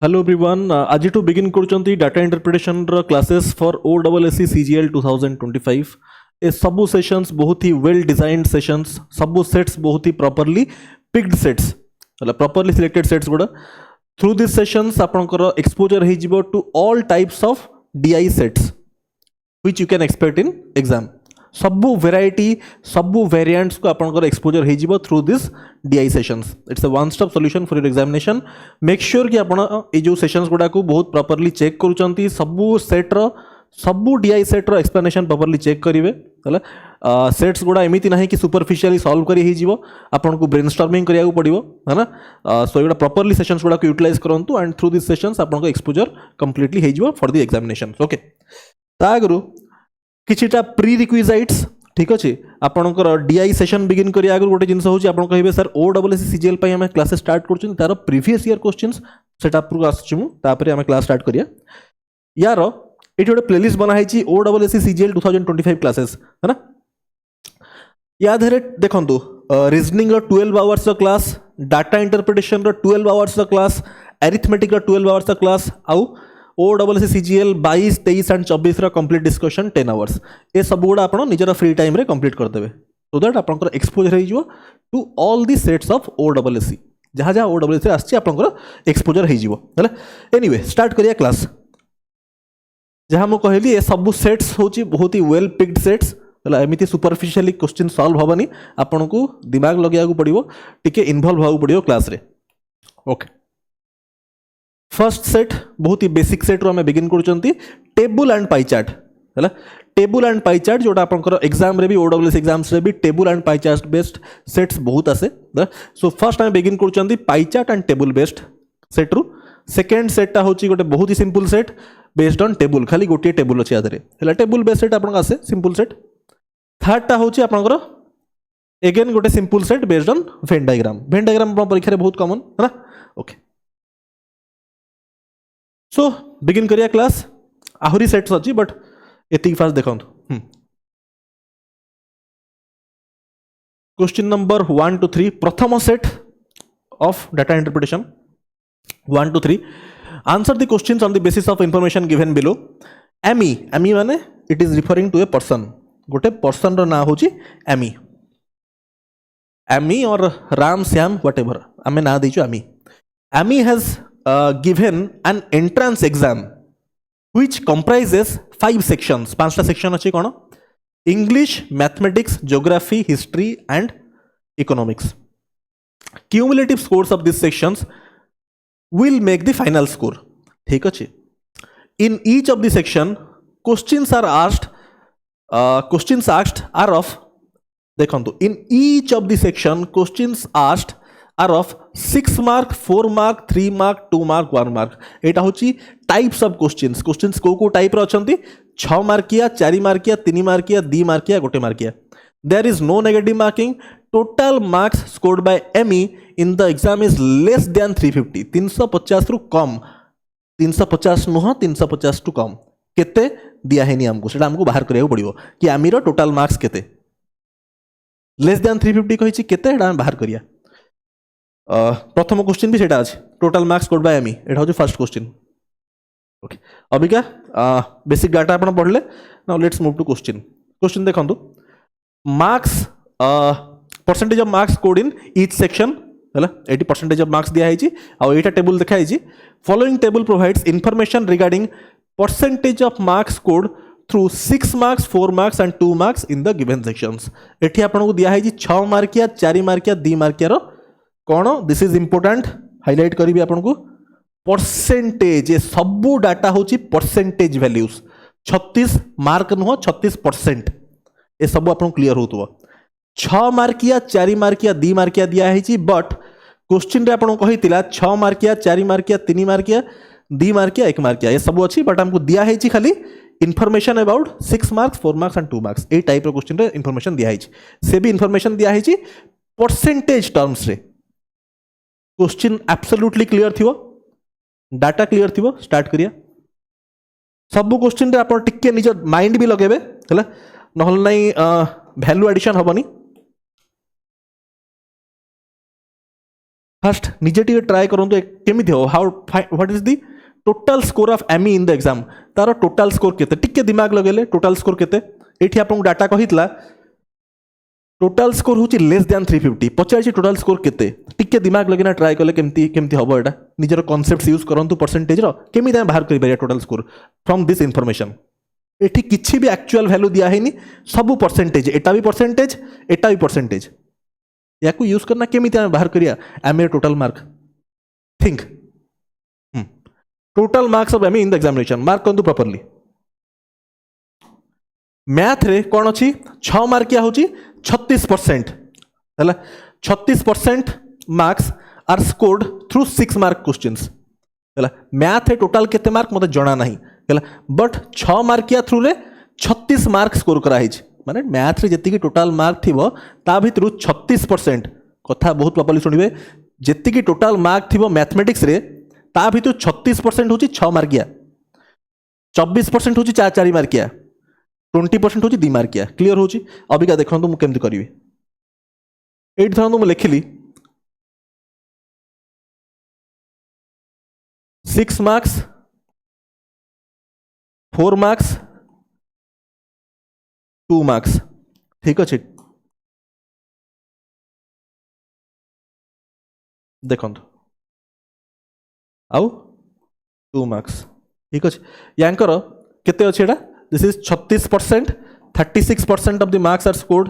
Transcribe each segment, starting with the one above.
Hello everyone आज to begin करुचंती data interpretation classes for OSSE CGL 2025 ए सबू सेशंस बहुत ही वेल डिजाइंड सेशंस सबू सेट्स बहुत ही प्रॉपर्ली पिक्ड सेट्स मतलब प्रॉपर्ली सिलेक्टेड सेट्स गुड़ा थ्रू दिस सेशंस आपनकर एक्सपोजर हो जिवो to all types of DI sets which you can expect in exam सबू वेराइटी सबू वेरिएंट्स को आपनकर एक्सपोजर हो जिवो through this DI sessions it's a one stop solution for your examination make sure कि आपण ए जो सेशंस गुडा को बहुत प्रॉपर्ली चेक करूचंती सबू सेट रो सबू DI सेट रो एक्सप्लेनेशन प्रॉपर्ली चेक करिवे हला सेट्स गुडा एमिति नाही कि सुपरफिशियली सॉल्व करी हे जिवो आपन को ब्रेनस्टॉर्मिंग करिया को पड़िवो है ना सो एगुडा प्रॉपर्ली सेशंस गुडा को यूटिलाइज करंतु एंड थ्रू दिस सेशंस आपन को एक्सपोजर कंप्लीटली हे जिवो फॉर द एग्जामिनेशन ओके तागरु किछिटा प्री रिक्विजाइट्स ठीक अच्छे आपंकर DI सेशन बिगिन करिया आगु गोटे जिनस होची आपन कहिबे सर OSSE CGL पई हम क्लास स्टार्ट करछन तार प्रीवियस ईयर क्वेश्चंस सेटअप पर आछी मु तापरे हम क्लास स्टार्ट करिया यार एठी गोटे प्लेलिस्ट बना हैची OSSE CGL 2025 क्लासेस है ना या धरे देखंतु रीजनिंग रो 12 आवर्स रो क्लास डाटा इंटरप्रिटेशन रो 12 आवर्स रो क्लास अरिथमेटिक रो 12 आवर्स रो क्लास आउ OSSE CGL 22 23 and 24 complete discussion 10 hours ये सब गुड़ा आप निजर फ्री टाइम रे कंप्लीट करदेवे सो दैट आपंकर एक्सपोजर हो to all the sets of OSSE जहाँ जहाँ OSSE आसी आपंकर एक्सपोजर हो एनीवे स्टार्ट करिया क्लास जहाँ मुझे कहली ये सब सेट्स होची बहुत ही वेल पिक्ड सेट्स एमती सुपरफिशियली क्वेश्चन सॉल्व हेनी आपन को दिमाग लगे पड़ो टिके इन्वॉल्व होगा पड़ो क्लास रे ओके फर्स्ट सेट बहुत ही बेसिक सेट रो हमें बिगिन करूचंती टेबल एंड पाई चार्ट है टेबल एंड पाई चार्ट जोटा आपंकर एग्जाम रे भी OSSE एग्जाम्स रे भी table and pie chart based sets बहुत आसे सो फर्स्ट हमें बिगिन करूचंती pie chart and table based set रु सेकेंड सेटटा होची गोटे बहुत ही simple set based on table खाली गोटे टेबल अच्छे आधे है टेबल बेस्ड सेट आपन आसे सिंपल सेट थर्डटा होची आपनकर अगेन गोटे simple set based on Venn diagram परीक्षा रे बहुत कॉमन है ना ओके सो बिगिन करिया क्लास आहुरी सेट्स अच्छी बट एतिक फास्ट देखो क्वेश्चन नंबर 1 to 3 प्रथम set of data interpretation 1 to 3 answer the questions on the basis of information given below Amy माने it is referring to a person गोटे person रो ना होची एमी और राम श्याम व्हाटएवर आमे ना देचो Amy has given an entrance exam which comprises 5 sections 5टा section अच्छी कौन English, Mathematics, Geography, History and Economics. Cumulative scores of these sections will make the final score. ठीक अच्छे In each of the section questions are asked are of देखो in each of the section questions asked are of 6 mark 4 mark 3 mark 2 mark 1 mark एटा होची types of questions को type रो अछंती 6 मार्किया 4 मार्किया 3 मार्किया 2 मार्किया 1 मार्किया there is no negative marking total marks scored by Amy in the exam is less than 350 350 रु कम 350 नुह 350 टू कम केते दिया हेनी हमको सेटा हमको बाहर करिया पड़िबो कि एमी रो टोटल मार्क्स केते लेस देन 350 कहिछि केते एटा हम बाहर करिया प्रथम क्वेश्चन भी सेटा अछि total marks scored by Amy एटा हो फर्स्ट क्वेश्चन ओके अबिका बेसिक डाटा आपण पढले now let's move to question देखंतु marks percentage of marks scored in each section हैला 80% ऑफ मार्क्स दिया हैछि आ एटा टेबल देखा हैछि following table provides information regarding percentage of marks scored through 6 marks 4 marks and 2 marks in the given sections एठी आपण को दिया हैछि 6 मार्किया 4 मार्किया 2 मार्किया रो कौन दिस इज इंपोर्टेंट हाईलाइट करी आपन को परसेंटेज ये सबू डाटा होची परसेंटेज वैल्यूज 36 मार्क नुह 36% ये सब आपन क्लियर होतबो 6 मार्किया 4 मार्किया 2 मार्किया दिया हैची बट क्वेश्चन रे आपन कहितिला 6 मार्किया 4 मार्किया 3 मार्किया 2 मार्किया 1 मार्किया ये सब अच्छी बट हमको दिया हैची खाली information about 6 marks 4 marks and 2 marks ए टाइप रो क्वेश्चन रे इन्फॉर्मेशन दिया हैची से भी इन्फॉर्मेशन दिया हैची परसेंटेज टर्म्स रे क्वेश्चन एब्सोल्युटली क्लियर थिवो डाटा क्लियर थिवो स्टार्ट करिया सब क्वेश्चन रे आपण टिके निज माइंड भी लगेबे हला नहल नै वैल्यू एडिशन हबनी फास्ट निजे टी ट्राए करूँ केमी हो how what is the total score of Amy in the exam तार टोटाल स्कोर केते टिके दिमाग लगेले टोटाल स्कोर केते एठी आपन डाटा कहितला टोटाल स्कोर होची लेस दैन 350 पचार टोटाल स्कोर केते टिके दिमाग लगेना ट्राए कले केमती केमती हबो एटा निजर कांसेप्ट्स यूज करंतु परसेंटेज रो केमी दा बाहर करि परिया total score from this information एठी किछि भी एक्चुअल वैल्यू दिया हैनी सब परसेंटेज एटा भी परसेंटेज याकू यूज करना केमी आम बाहर करिया Amy total mark think total marks of Amy in the examination mark करंतु प्रॉपर्ली मैथ रे कौन अच्छी 6 मार्किया होची 36% है 36% marks are scored through 6 mark questions है मैथ रे टोटाल केते मार्क मते जणा नहीं है बट 6 मार्किया थ्रू रे 36 मार्क स्कोर करा हिच माने मैथ रे जति टोटाल मार्क थिबो ता भितरु 36% कथा बहुत प्रॉपर्ली सुनिबे जति की टोटाल मार्क थिबो मैथमेटिक्स रे ता भितरु 36% होची 6 मार्किया 24% होची 4 मार्किया 20% होची 2 मार्किया क्लियर होची अबिका देखंतु मु केमति करिवे एट धरंतु मु लिखिली 6 मार्क्स 4 मार्क्स 2 मार्क्स ठीक अच्छे देखंतु आउ 2 मार्क्स ठीक अच्छे यांकर केते अच्छे एटा this is 36% 36% of the marks are scored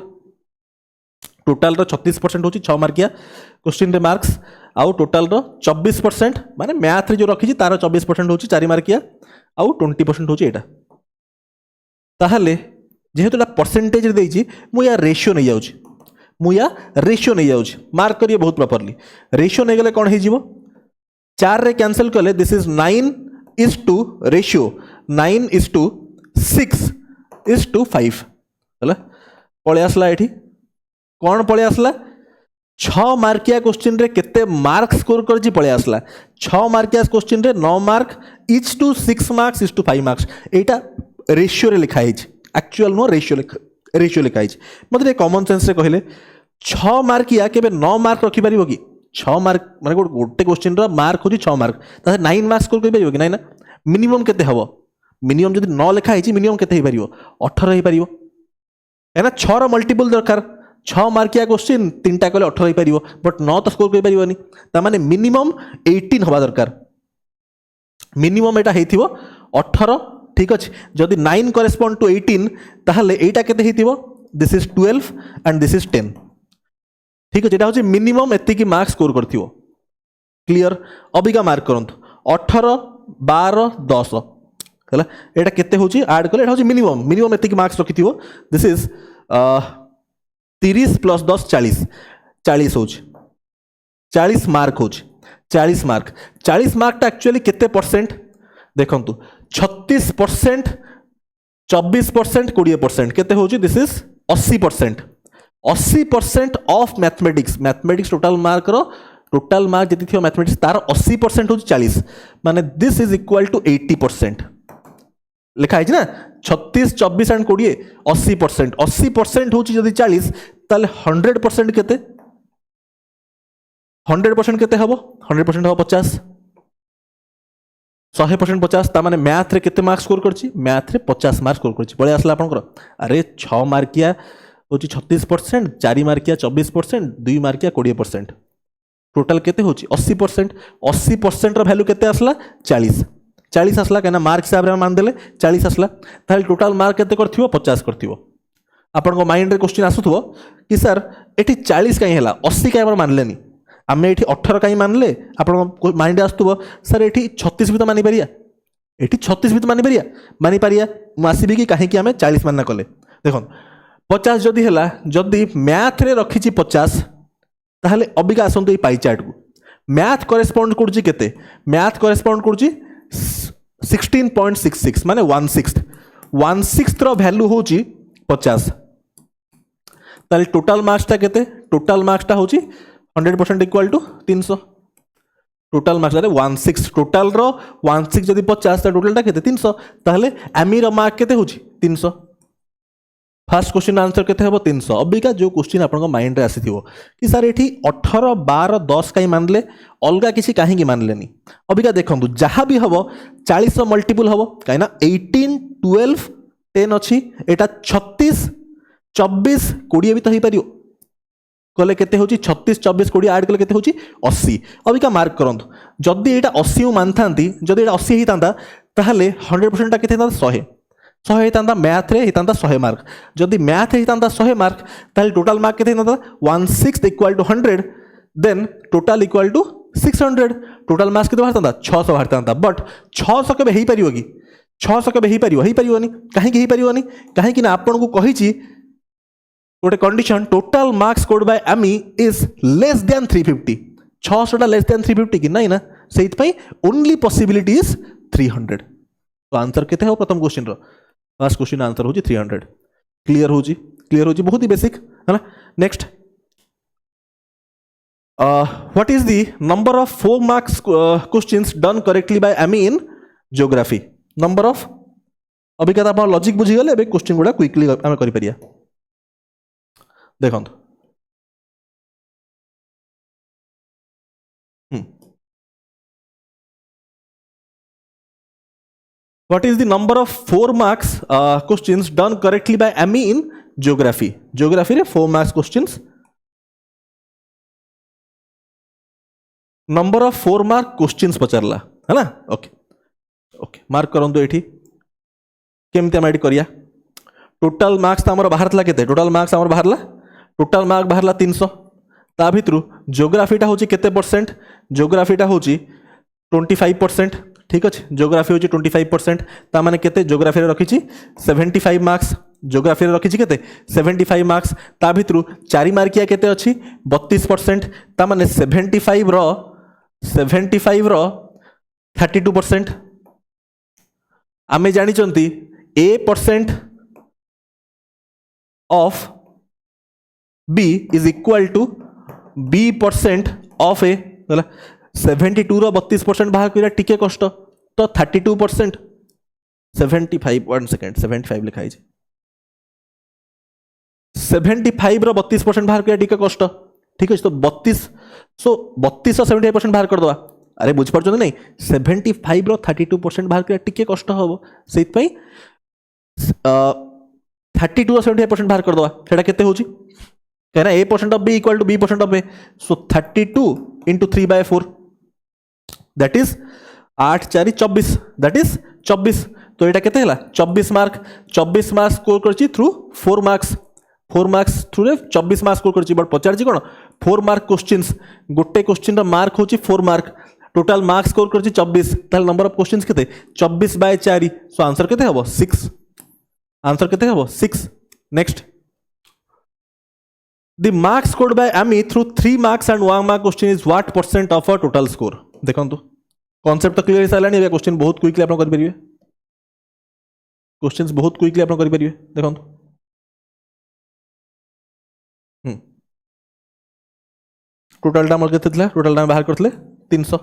total रो 36% होची 6 मार्किया क्वेश्चन रे मार्क्स आउ टोटाल रो 24% माने मैथ रे जो रखी तार 24% होची 4 मार्किया आउ 20% होची एटा ताहले जेहेतु एटा परसेंटेज रे देइची मु या रेशियो नै जाउची मार्क करिए बहुत प्रॉपर्ली रेशियो नै गेले कोन हे जीवो 4 रे कैंसिल कले दिस इज 9:2 रेशियो 9:6:5 हला पळे आसला एठी कौन पळे आसला 6 मार्किया क्वेश्चन रे केते मार्क स्कोर करजी पळे आसला 6 मार्किया क्वेश्चन रे 9 mark each to 6 marks each to 5 marks एटा रेशियो रे लिखा हिच एक्चुअल नो रेशियो लिखा हिच मतलब कॉमन सेंस रे कहले 6 मार्किया केबे 9 मार्क रखि परिबो कि 6 मार्क माने गोटे क्वेश्चन रो मार्क होची 6 मार्क ता 9 मार्क्स स्कोर करि परिबो कि नै ना मिनिमम केते हबो मिनिमम जदि 9 लिखा हिच मिनिमम केते हे परिबो 18 हे परिबो है ना 6 रो मल्टीपल दरकार 6 मार्किया क्वेश्चन 3टा कले 18 हो पारिबो बट 9 तो स्कोर कर पारिबोनी ता माने मिनिमम 18 होबा दरकार मिनिमम एटा हेथिबो 18 ठीक अछि जदि 9 करेस्पोंड टू 18 ताहले एटा केते हेथिबो this is 12 and this is 10 ठीक अछि एटा होछि मिनिमम एति की मार्क्स स्कोर करथिबो क्लियर अबिका मार्क करंतु 18 12 10 हला एटा केते होछि ऐड कले एटा होछि मिनिमम एति की मार्क्स रखिथिबो दिस इज 30 प्लस 10 40 हो 40 मार्क हो 40 मार्क एक्चुअली केते परसेंट देखंतु 36% 24% 20% केते हो this is 80% of mathematics total mark रो टोटल मार्क जति थियो मैथमेटिक्स तार 80% हो 40 माने दिस इज इक्वल टू 80% लिखा है ना 36 24 एंड 20 80% होची जदि 40 ताले 100% केते 100% केते हबो 100% हबो 50 100% 50 ता माने मैथ रे केते मार्क्स स्कोर करछि मैथ रे 50 मार्क्स स्कोर करछि पळे आसला आपनकर अरे 6 मार्किया होची 36% 4 मार्किया 24% 2 मार्किया 20% टोटल केते होची 80% रो वैल्यू केते आसला 40 आसला कहना मार्क हिसाब रे मान देले 40 आसला ताले टोटल मार्क केते करथिबो 50 करथिबो आपन को माइंड रे क्वेश्चन आसुथबो कि सर एठी 40 काई हला 80 काई हमर मानलेनी आमे एठी 18 काई मानले आपन को माइंड आसुथबो सर एठी 36 भी तो मानि परिया एठी 36 भी तो मानि परिया मु आसीबी कि काहे कि आमे 40 मानना कले देखो 50 जदी हला जदी मैथ रे रखिछि 50 ताहले अबिका आसंतु ए पाई चार्ट को मैथ करेस्पोंड करछि केते मैथ करेस्पोंड करछि 16.66 माने 1/6 रो वैल्यू होची 50 ताले टोटल मार्क्स ता केते टोटल मार्क्स ता होची 100% इक्वल टू 300 टोटल मार्क्स रे 1/6 टोटल रो 1/6 जदी 50 ता टोटल ता केते 300 ताहले एमी रो मार्क केते होची 300 फास्ट क्वेश्चन आंसर केते हेबो 300 अबिका जो क्वेश्चन आपन माइंड रे आसीथिबो कि सर एठी 18 12 10 काई मानले अलगा किसी काहे की मानलेनी अबिका देखंतु जहां भी हबो 40 रो मल्टीपल हबो काइना 18 12 10 अछि एटा 36 24 20 भी तो ही परियो कले केते होची 36 24 20 ऐड कले केते होची 80 अबिका मार्क करंतु जदी एटा 80 मानथांती जदी एटा 80 हितांता ताहले 100% ता केते था 100 100 हितांता मैथ रे हितांता 100 मार्क जदी मैथ रे हितांता 100 मार्क ताहले टोटल मार्क केते हितांता 16 equal to 100 then total equal to 600 total marks केते बाहरतांता 600 बाहरतांता बट 600 केबे हेई परियो कि 600 केबे हेई परियोनी काहे कि हेई परियोनी काहे कि ना आपन को कहिची गोटे condition total marks scored by Amy is less than 350 600 टा लेस देन 350 कि नहीं ना सेइत पई ओनली पॉसिबिलिटी इज 300 तो आंसर केते हो प्रथम क्वेश्चन रो फर्स्ट क्वेश्चन आंसर होची 300 क्लियर होची बहुत ही बेसिक है ना next what is the number of 4 marks questions done correctly by Amy in geography number of अभी कहता आप लॉजिक बुझी गले बे क्वेश्चन गुडा क्विकली हम करि परिया देखंतु What is the number of 4 marks questions done correctly by ME in geography? Geography रे 4 marks questions. Number of 4 mark questions पचारला है ना ओके ओके मार्क करंतु एठी केमते हम एडी करिया टोटल मार्क्स हमर बाहरला केते टोटल मार्क्स हमर बाहरला टोटल मार्क बाहरला 300 ता भितरु ज्योग्राफीटा होची केते परसेंट ज्योग्राफीटा होची 25% ठीक अच्छे ज्योग्राफी होची 25% ता माने केते ज्योग्राफी रे रखिची 75 मार्क्स ज्योग्राफी रे रखिची केते 75 मार्क्स ता भितरु 4 मार्किया केते अछि 32% ता माने 75 रो 32% आमे जानि चंती a% of b is equal to b% of a 72 रो 32% बाहर करिया टिके कष्ट तो 32% 75 1 सेकंड 75 लिखा है 75 रो 32% बाहर करिया टिके कष्ट ठीक है तो 32 सो 32 और 75% बाहर कर दवा अरे बुझ परछन नहीं 75 रो 32% बाहर करिया टिके कष्ट हबो सेत पई 32 और 75% बाहर कर दवा सेटा केते होची कहना a% of b equal to b% of a so 32 into 3/4 that is 8 4 24 that is 24 तो एटा केते हला 24 मार्क स्कोर करची थ्रू 4 मार्क्स थ्रू रे 24 मार्क्स स्कोर करची बट पचारची कोन 4 मार्क क्वेश्चंस गोटे क्वेश्चन रा मार्क होची 4 मार्क टोटल मार्क स्कोर करची 24 ताल नंबर ऑफ क्वेश्चंस केते 24/4 सो आंसर केते हबो 6 आंसर केते हबो 6 next The marks scored by AMI through 3 marks and 1 mark question is what % of a total score? देखंतु कॉन्सेप्ट तो क्लियर हिसाब लानी क्वेश्चन बहुत क्विकली आपण करि परिबे क्वेश्चंस बहुत क्विकली आपण करि परिबे देखंतु टोटल टा हमर केते थला टोटल टा बाहर करथले 300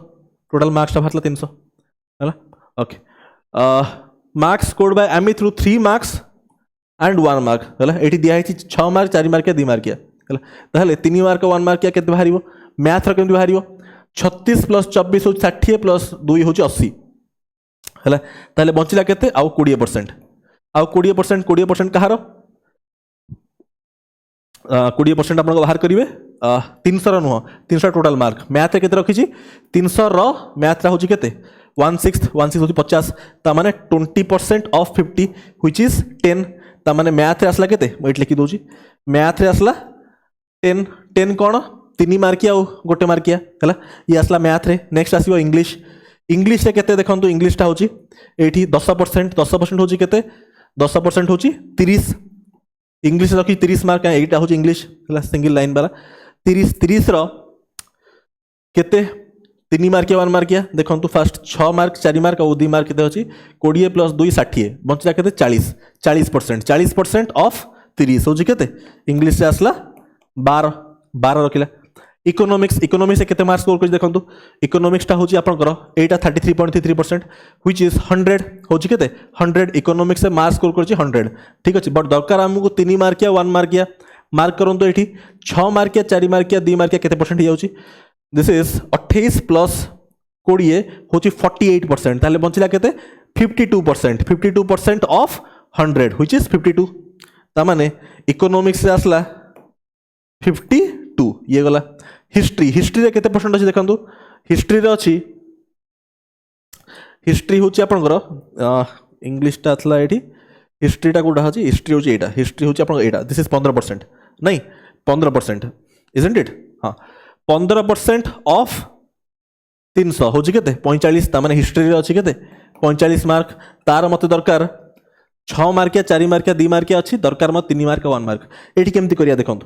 टोटल मार्क्स टा बाहरला 300 हला okay marks scored bye AMI through 3 marks and 1 mark हला एठी दिया है 6 मार्क 4 मार्क या 2 मार्क या हला ताहले 3 मार्क 1 मार्क या केते बाहरिबो मैथ र केते बाहरिबो 36 + 24 हो 60 + 2 हो 80 हला ताहले बंचिला केते आउ 20% आउ 20% कहार 20% आपण बाहर करिवे 300 रो नुह 300 टोटल मार्क मैथ रे केते रखिची 300 रो मैथ रा होची केते 1/6 होची 50 ता माने 20% ऑफ 50 व्हिच इज 10 ता माने मैथ रे असला केते मैं लिखि दोची मैथ रे असला 10 कोन 3 मार्किया और गोटे मार्किया हला ये असला मैथ रे नेक्स्ट आसीबो इंग्लिश रे केते देखंतु इंग्लिश टा होची एठी 10% होची केते 10% होची 30 इंग्लिश रखी 30 मार्क एटा होची इंग्लिश हला सिंगल लाइन वाला 30 रो केते 3 मार्किया 1 मार्किया देखंतु फर्स्ट 6 मार्क 4 मार्क और 2 मार्क केते होची 20 + 2 60 बंचला केते 40% ऑफ 30 होची केते इंग्लिश से असला 12 रखिला इकोनॉमिक्स इकोनॉमिक्स केते मार्क्स स्कोर कर देखंतु इकोनॉमिक्स टा होची आपनकर एटा 33.33% व्हिच इज 100 होची केते 100 इकोनॉमिक्स से मार्क्स स्कोर करची 100 ठीक अछि बट दरकार हमकु 3 मार्किया 1 मार्किया मार्क करंतु एठी 6 मार्किया 4 मार्किया 2 मार्किया केते परसेंट जाउची दिस इज 28 प्लस 20 होची 48% ताले बंचिला केते 52% ऑफ 100 व्हिच इज 52 ता माने इकोनॉमिक्स से आसला 52 ये गला हिस्ट्री हिस्ट्री रे केते परसेंट अछि देखंतु हिस्ट्री रे अछि हिस्ट्री होची आपनकर इंग्लिश ता आथला एठी हिस्ट्री टा कोडा अछि हिस्ट्री होची एटा हिस्ट्री होची आपन एटा दिस इज 15% नहीं 15% इजंट इट हां 15% ऑफ 300 होची केते 45 ता माने हिस्ट्री रे अछि केते 45 मार्क तार मते दरकार 6 मार्किया 4 मार्किया 2 मार्किया अछि दरकार म 3 मार्क 1 मार्क एठी केमति करिया देखंतु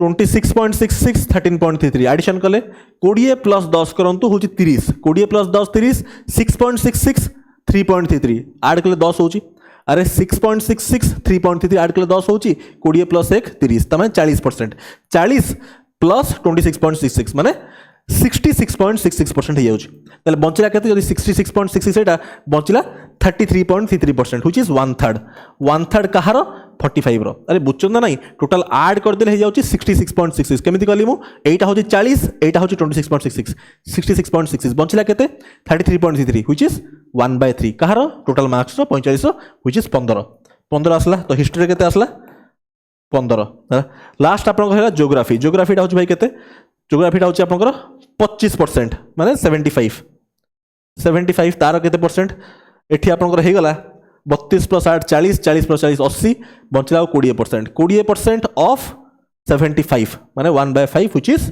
26.66 13.33 एडिशन कले 20 प्लस 10 करंतु होची 30 20 प्लस 10 30 6.66 3.33 ऐड कले 10 होची अरे 6.66 3.33 ऐड कले 10 होची 20 प्लस 1 30 तमे 40% 40 प्लस 26.66 माने 66.66% हो जाउची ताले बंचिला केते जदी 66.66 एटा बंचिला 33.33% व्हिच इज 1/3 कहार 45 रो अरे बुचंदा नाही टोटल ऐड कर देले हे जाउची 66.66 केमिति कली मु एटा होची 40 एटा होची 26.66 66.66 बंचिला केते 33.33 व्हिच इज 1/3 कहार टोटल मार्क्स रो 45 व्हिच इज 15 आसला तो हिस्ट्री केते आसला 15 लास्ट आपन कहला ज्योग्राफी ज्योग्राफी टा होची भाई केते ज्योग्राफी टा होची आपनकर 25% माने 75 तार केते परसेंट एठी आपनकर हे गला 32 प्लस 8 40 40 प्लस 40 80 बंचला 20% ऑफ 75 माने 1/5 व्हिच इज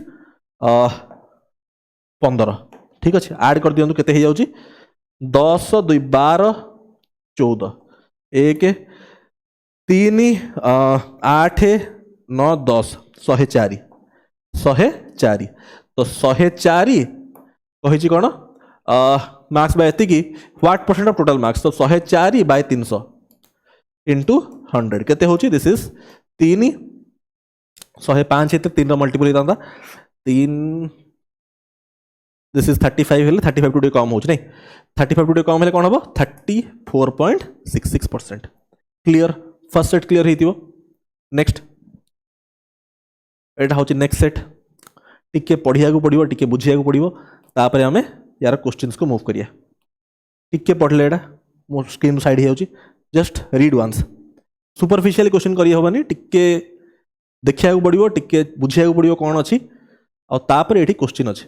15 ठीक अछि ऐड कर दियंतु केते हे जाउची 10 2 12 14 1 3 8 9 10 104 तो 104 कहिची कोन मार्क्स बाय एति की what percent of total marks तो 104 बाय 300 इनटू 100 केते होची दिस इज 3 105 हेते 3 रो मल्टीपल हितांदा 3 दिस इज 35 हेले 35 टू कम होची नहीं 35 टू कम हेले कोन हबो 34.66% क्लियर फर्स्ट सेट क्लियर हेतिबो नेक्स्ट एटा होची नेक्स्ट सेट टिके पढ़िया को पड़िबो टिके बुझिया को पड़िबो तापरे हमें यार क्वेश्चंस को मूव करिया टिके पढ़ले एटा मो स्क्रीन साइड हे होची just read once superficial question करिया होबानी टिके देखिया को पड़िबो टिके बुझिया को पड़िबो कोन अछि आ तापरे एठी क्वेश्चन अछि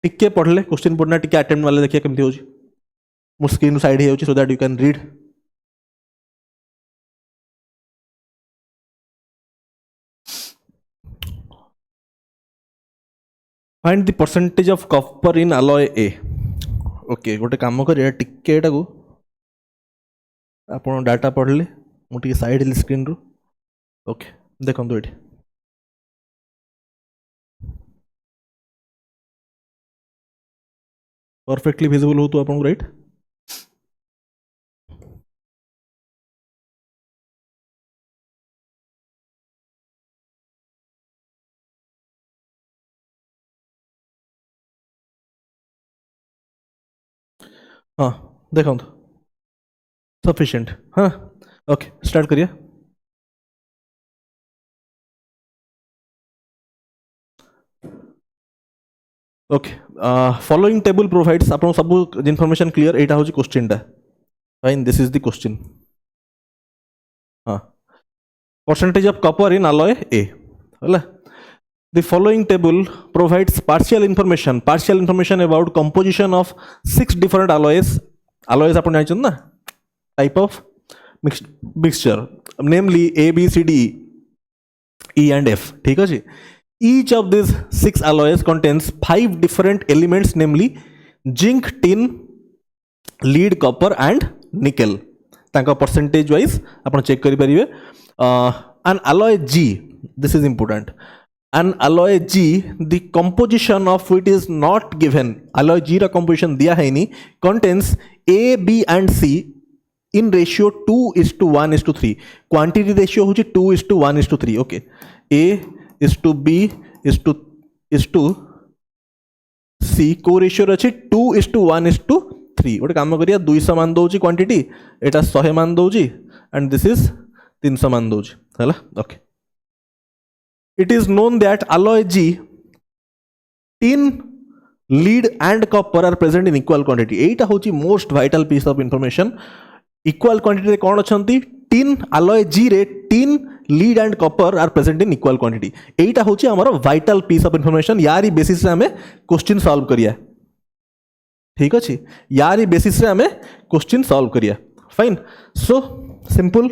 टिके पढ़ले क्वेश्चन पढ़ना टिके अटेम्प्ट वाले देखिए केमती होची मो स्क्रीन साइड हे होची so that you can read find the percentage of copper in alloy A okay गोटे काम करिया टिके एटा को आपण डाटा पढ़ले मो टिके साइड हिल स्क्रीन रो ओके देखंतु एठी परफेक्टली विजिबल हो तो आपको राइट हाँ देखो सफिशिएंट हाँ ओके स्टार्ट करिए ओके फॉलोइंग टेबल प्रोवाइड्स आपन सब इनफॉरमेशन क्लियर एटा होची क्वेश्चन टा fine this is the question हाँ percentage of copper in alloy A हला the following table provides partial information about composition of 6 different alloys अपन जानिछन ना type of mixture namely A B C D E and F ठीक अछि each of these 6 alloys contains 5 different elements namely zinc tin lead copper and nickel तांका percentage wise अपन check करि परिबे an alloy G this is important an alloy G, the composition of it is not given. Alloy G रा composition दिया है नहीं, contains A, B and C in ratio 2:1:3. Quantity ratio होची 2:1:3. Okay, A is to B is to C को ratio अच्छी 2:1:3. गोटे काम करिया 200 मान दौची क्वांटिटी, एटा 100 मान दौची एंड दिस इज 300 मान दौची हैला. Okay, it is known that alloy G, tin, lead and copper are present in equal quantity. एटा होची most vital piece of information. Equal quantity रे कोन अछंती? tin, alloy G रे tin, lead and copper are present in equal quantity. एटा होची हमर vital piece of information. यारी basis रे हमें क्वेश्चन सॉल्व करिया. ठीक अछि, यारी बेसिस रे हमें क्वेश्चन सॉल्व करिया. फाइन, सो सिंपल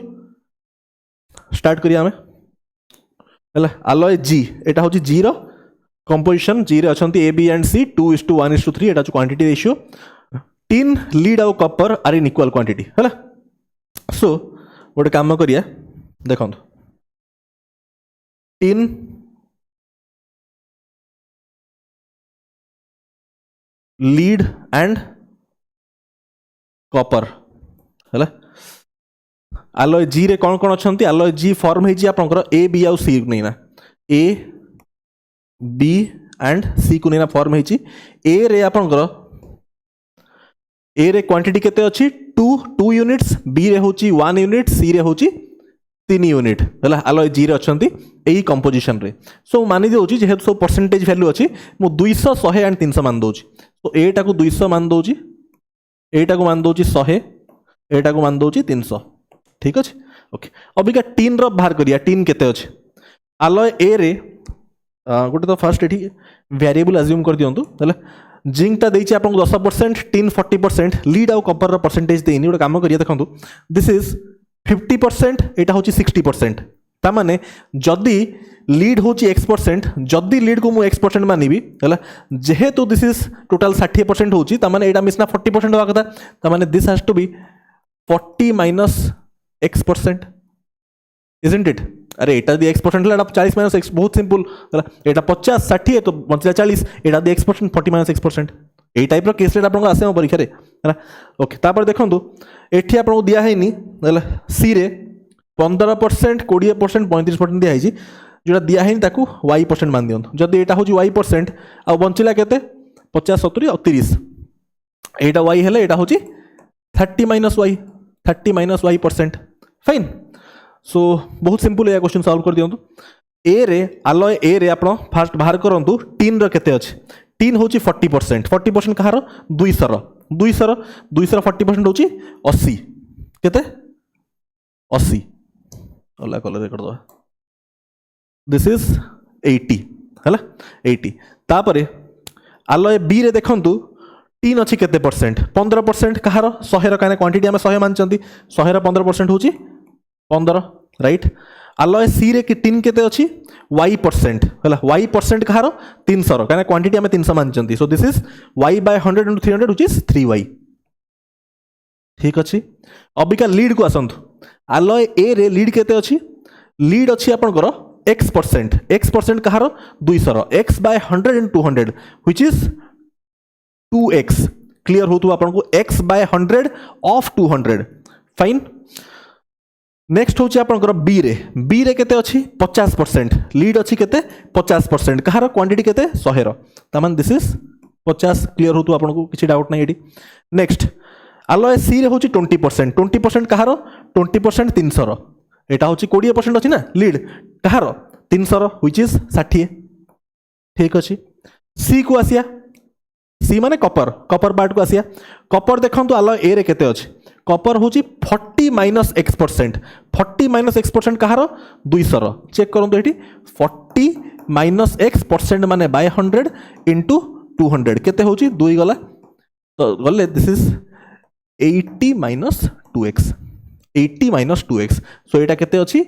स्टार्ट करिया हमें. हला alloy G, एटा होची G रो कंपोजिशन. G रे अछंती A, B and C 2:1:3. Etah quantity ratio. tin, lead और copper are in equal quantity. हला, सो गोटे काम करिया, देखो tin, lead and copper हैला. alloy G रे कौन कौन अछंती? alloy G फॉर्म है जी आपनकर A, B और C नहीं ना, A, B and C को नहीं ना फॉर्म है जी. A रे आपनकर A रे क्वांटिटी केते अछि? 2 यूनिट्स, B रे होची 1 यूनिट, C रे होची 3 यूनिट हैला. alloy G रे अछंती एही कंपोजिशन रे. सो मानि देउची जेहेतु सब परसेंटेज वैल्यू अछि, मो 200, 100 एंड 300 मान दउची. तो एटा को 200 मान दउची, एटा को मान दउची 100, एटा को मान दउची 300. ठीक अछि. ओके, अबिका टिन रो बाहर करिया. टिन केते अछि? alloy A रे गोटे तो फर्स्ट एठी वेरिएबल अज्यूम कर दियंतु. हैला, जिंक ता देछि आपन 10%, टिन 40%, लीड और कॉपर रो परसेंटेज देइनी. गोटे काम करिया, देखंतु दिस इज 50%, एटा होची 60%. ता माने जदी लीड होची x%, जदी लीड को मु x% मानिबी हैला, जेहेतु दिस इज टोटल 60% होची, ता माने एटा मिसना 40% होवा कथा. ता माने this has to be 40 minus x%, isn't it? अरे एटा दी x% ला 40 minus x, बहुत सिंपल हैला. एटा 50 60 तो बचला 40, एटा दी x%, 40 minus x%. एई टाइप रो केस रे आपन को आसे हम परीक्षा रे हैला. ओके, तापर देखंतु एठी आपन को दिया हैनी हैला. सी रे 15%, 20%, 35% दिया है. जोटा दिया है ताकू y% मान दियंतु. जदी एटा होची y% आ बंचिला केते 50 70 और 30, एटा y हेले, एटा होची 30 minus y, 30 minus y%. Fine, सो बहुत सिंपल है क्वेश्चन सॉल्व कर दियंतु. ए रे alloy A रे आपण फास्ट बाहर करंतु टिन रो केते अछि? टिन होची 40%. 40% कहारो? 200 रो. 200 40% होची 80. केते? 80. अल्लाह कलर कर दो. दिस इज 80 हैला, 80. तापरे alloy B रे देखंतु टिन अछि केते परसेंट? 15%. कहारो? 100 रो, काने क्वांटिटी हम 100 मानचंती. 100 रो 15% होची 15, राइट. alloy C रे कि टिन केते अछि? y% हैला. y% कहारो? 300 रो, काने क्वांटिटी हम 300 मानचंती. So this is y by 100 into 300 which is 3y. ठीक अछि. अबिका लीड को आसंतु. alloy A रे लीड केते अछि? लीड अछि आपनकर x%. x% कहारो? 200 रो. x by 100 into 200 which is 2x. Clear होतु आपनको x by 100 of 200. Fine. Next होची आपनकर B रे. B रे केते अछि? 50%. लीड अछि केते? 50%. कहारो? क्वांटिटी केते? 100 रो. तमान दिस इज 50. क्लियर होतु आपनको, किछि डाउट नै एठी. नेक्स्ट alloy C रे होची 20%. 20% कहारो? 20% 300 रो. एटा होची 20% अछि ना लीड. कहारो? 300 रो व्हिच इज 60. ठीक अछि. C को आसिया. C माने कॉपर. कॉपर पार्ट को आसिया. कॉपर देखंतु alloy A रे केते अछि? कॉपर होची 40 minus x%. 40 minus x% कहारो? 200 रो. चेक करंतु एठी 40 minus x% माने by 100 into 200 केते होची? 2 गला तो गले. This is 80 minus 2x. 80 minus 2x. सो एटा केते अछि?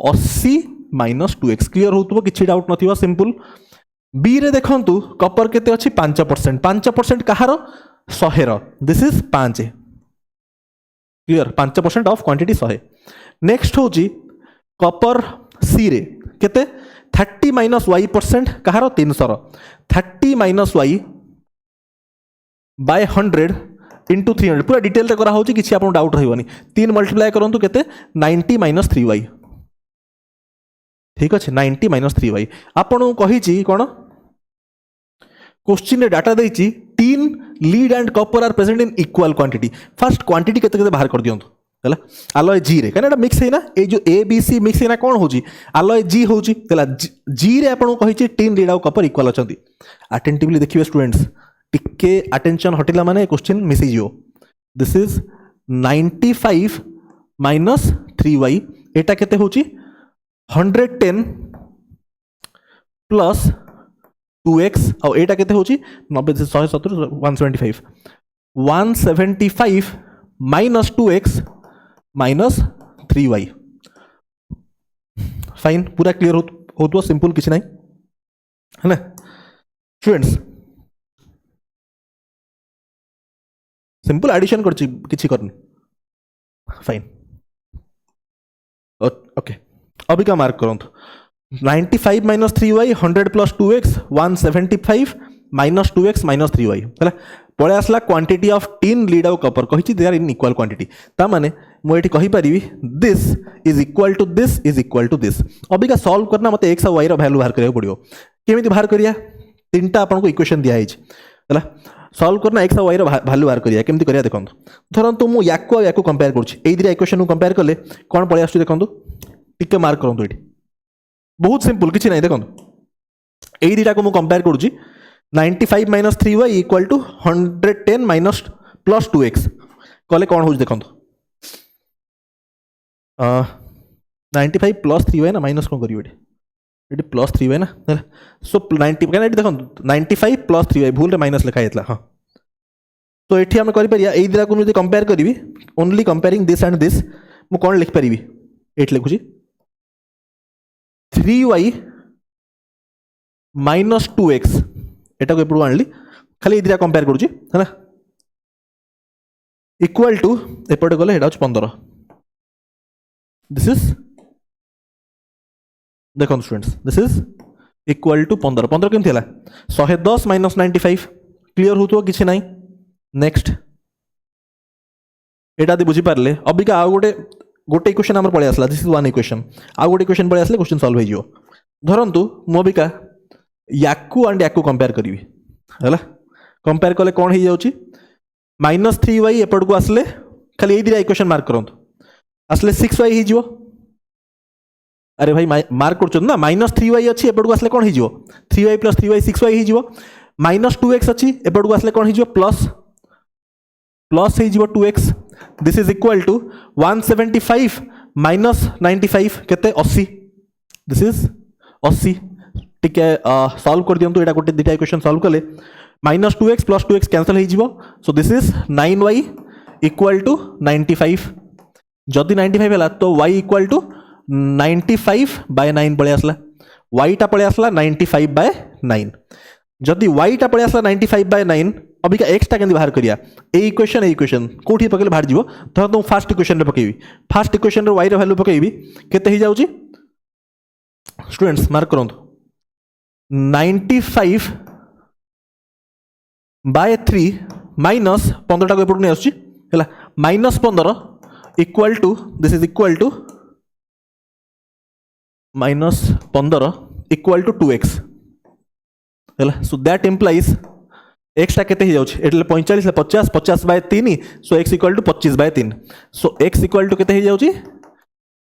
80 minus 2x. क्लियर होतबो, किछि डाउट नथिबो, सिंपल. B रे देखंतु कॉपर केते अछि? 5%. 5% कहारो? 100 रो. This is 5. Clear. 5% of quantity 100. Next होची कॉपर C रे केते? 30 माइनस वाई परसेंट कहार 300 30 माइनस वाई बाय 100 इंटू 300 पूरा डिटेल करा होची किसी आपन डाउट रहिबनी 3 मल्टीप्लाई करंतु केते 90 माइनस 3y ठीक अच्छे 90 माइनस 3y आपन कही कौन क्वेश्चन रे डाटा देछि tin lead and copper are present in equal quantity first quantity केते केते बाहर कर दियंतु हला alloy G रे कने मिक्स है ना ए जो A B C मिक्स है ना कौन होची alloy G होची हला G रे आपन कहि टीन लीड और कॉपर इक्वल अछंती अटेंटिवली देखिए स्टूडेंट्स टिके अटेंशन हटिला माने क्वेश्चन मिस हिजो दिस इज 95 माइनस 3y एटा केते होची 110 प्लस 2x और एटा केते होची 90 से 170 175 175 minus 2x minus 3y fine पूरा क्लियर हो तो सिंपल किछ नहीं है ना स्टूडेंट्स सिंपल एडिशन करछि किछि करनी फाइन ओके अभी का मार्क करंतु 95 minus 3y 100 plus 2x 175 minus 2x minus 3y है पळे आसला क्वांटिटी ऑफ टीन लीड और कॉपर कहि they are in equal quantity ता माने मु एठी कहि परिबी this is equal to this is equal to this अभी का सॉल्व करना मते x और y रो वैल्यू बाहर करियो पड़ियो केमिति बाहर करिया तीनटा आपन को इक्वेशन दिया हिज हला सॉल्व करना x और y रो वैल्यू बाहर करिया केमिति करिया देखंतु धरंतु मु याको कंपेयर करछि एई दिरा इक्वेशन को कंपेयर करले कोन पळे आसु देखंतु टिके मार्क करंतु एठी बहुत सिंपल किसी नहीं देखो यही दुटा को मुझे कंपेयर करुच्ची 95 minus 3y equal to 110 minus plus 2x कले कौन हो देखो 95 प्लस 3y ना माइनस कौन करियो ये प्लस 3y ना सो 90 क्या देखो 95 प्लस 3y भूल माइनस लिखा जाता हाँ तो ये आम कर यही दुटा को मुझे कंपेयर करी only comparing this and this मुझे कौन लिखिपारि ये लिखुची 3y माइनस 2x एटा को एपड़ू आनली खाली इदिरा कंपेयर करूची है ना इक्वल टू एपटे गले एटा 15 दिस इज देखो students this is equal to 15 15 केमथि हला 110 माइनस 95 क्लियर होतो किछि नाही नेक्स्ट एटा दे बुझी पारले अबिका आ गोटे इक्वेशन आमर पळे आसला दिस इज वन इक्वेशन आ गोटे इक्वेशन पळे आसले क्वेश्चन सॉल्व हो जिवो धरंतु मु अबिका याकू एंड याकू कंपेयर करी है कंपेयर कले कौन हो जाऊँगी माइनस 3y एपट को आसले खाली यही दिरा इक्वेशन मार्क करंतु आसले 6y हो अरे भाई मार्क कर ना माइनस 3y अच्छी एपट को आसले कौन हो 3y प्लस 3y 6y हो माइनस 2x अच्छी एपट को आसले कौन हो प्लस प्लस हो 2x this is equal to 175 minus 95 केते 80 दिस इज 80 टिके सॉल्व कर दियंतु एटा गोटे दिटा इक्वेशन सॉल्व कले minus 2x plus 2x cancel हो जिवो so this is 9y equal to 95 जदि 95 हला तो y इक्वल टू 95 बाय 9 पळे आसला y टा पळे आसला 95 बाय 9 जदि y टा पळे आसला 95 बाय 9 अभी का x टा केंदी बाहर करिया ए इक्वेशन कोठी पकेले बाहर जिवो तो तुम फर्स्ट इक्वेशन रे पकेबी फर्स्ट इक्वेशन रे y रे वैल्यू पकेबी केते ही जाउची स्टूडेंट्स मार्क करंतु 95 बाय 3 माइनस 15 को एपट नहीं आसुची हैला minus 15 equal to this is equal to minus 15 equal to 2x हैला सो दैट इंप्लाइज x टा केते ही जाउची एटले 45 ले 50 50 by 3 so x equal to 25 by 3 so x equal to केते ही जाउची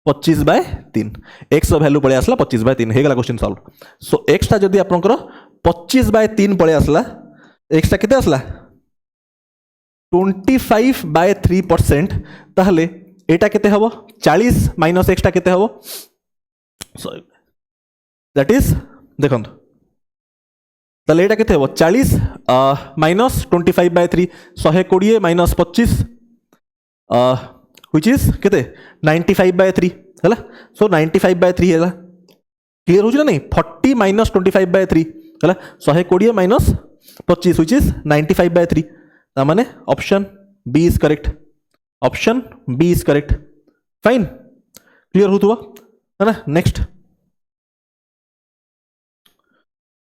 25 बाय 3 x वैल्यू पळे आसला 25 बाय 3 हेगला क्वेश्चन सॉल्व सो x टा जदी आपनकर 25 बाय 3 पळे आसला x टा केते आसला 25 बाय 3% ताहले एटा केते हबो 40 माइनस x टा केते हबो सो दैट इज देखंतु ताहले एटा केते हबो 40 minus 25 by 3 120 minus 25 which is केते 95 by 3 है सो 95 by 3 है क्लियर हो नहीं 40 माइनस 25 by 3 है 120 माइनस 25 which is 95 by 3 माने option B is correct option B is correct fine clear हो है ना नेक्स्ट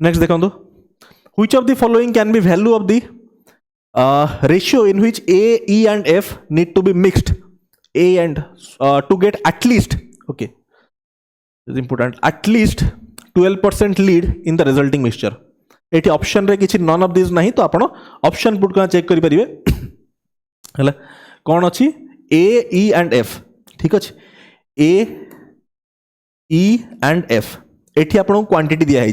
नेक्स्ट देखो which of the following can be value of the ratio in which A E and F need to be mixed A and to get at least okay is important at least 12% lead in the resulting mixture ये option रे किसी none of this नहीं तो आप option put का check करेंगे है कौन अच्छी ए ई एंड एफ ठीक अच्छे ए ई एंड एफ एटी आपको क्वांटिटी दिखाई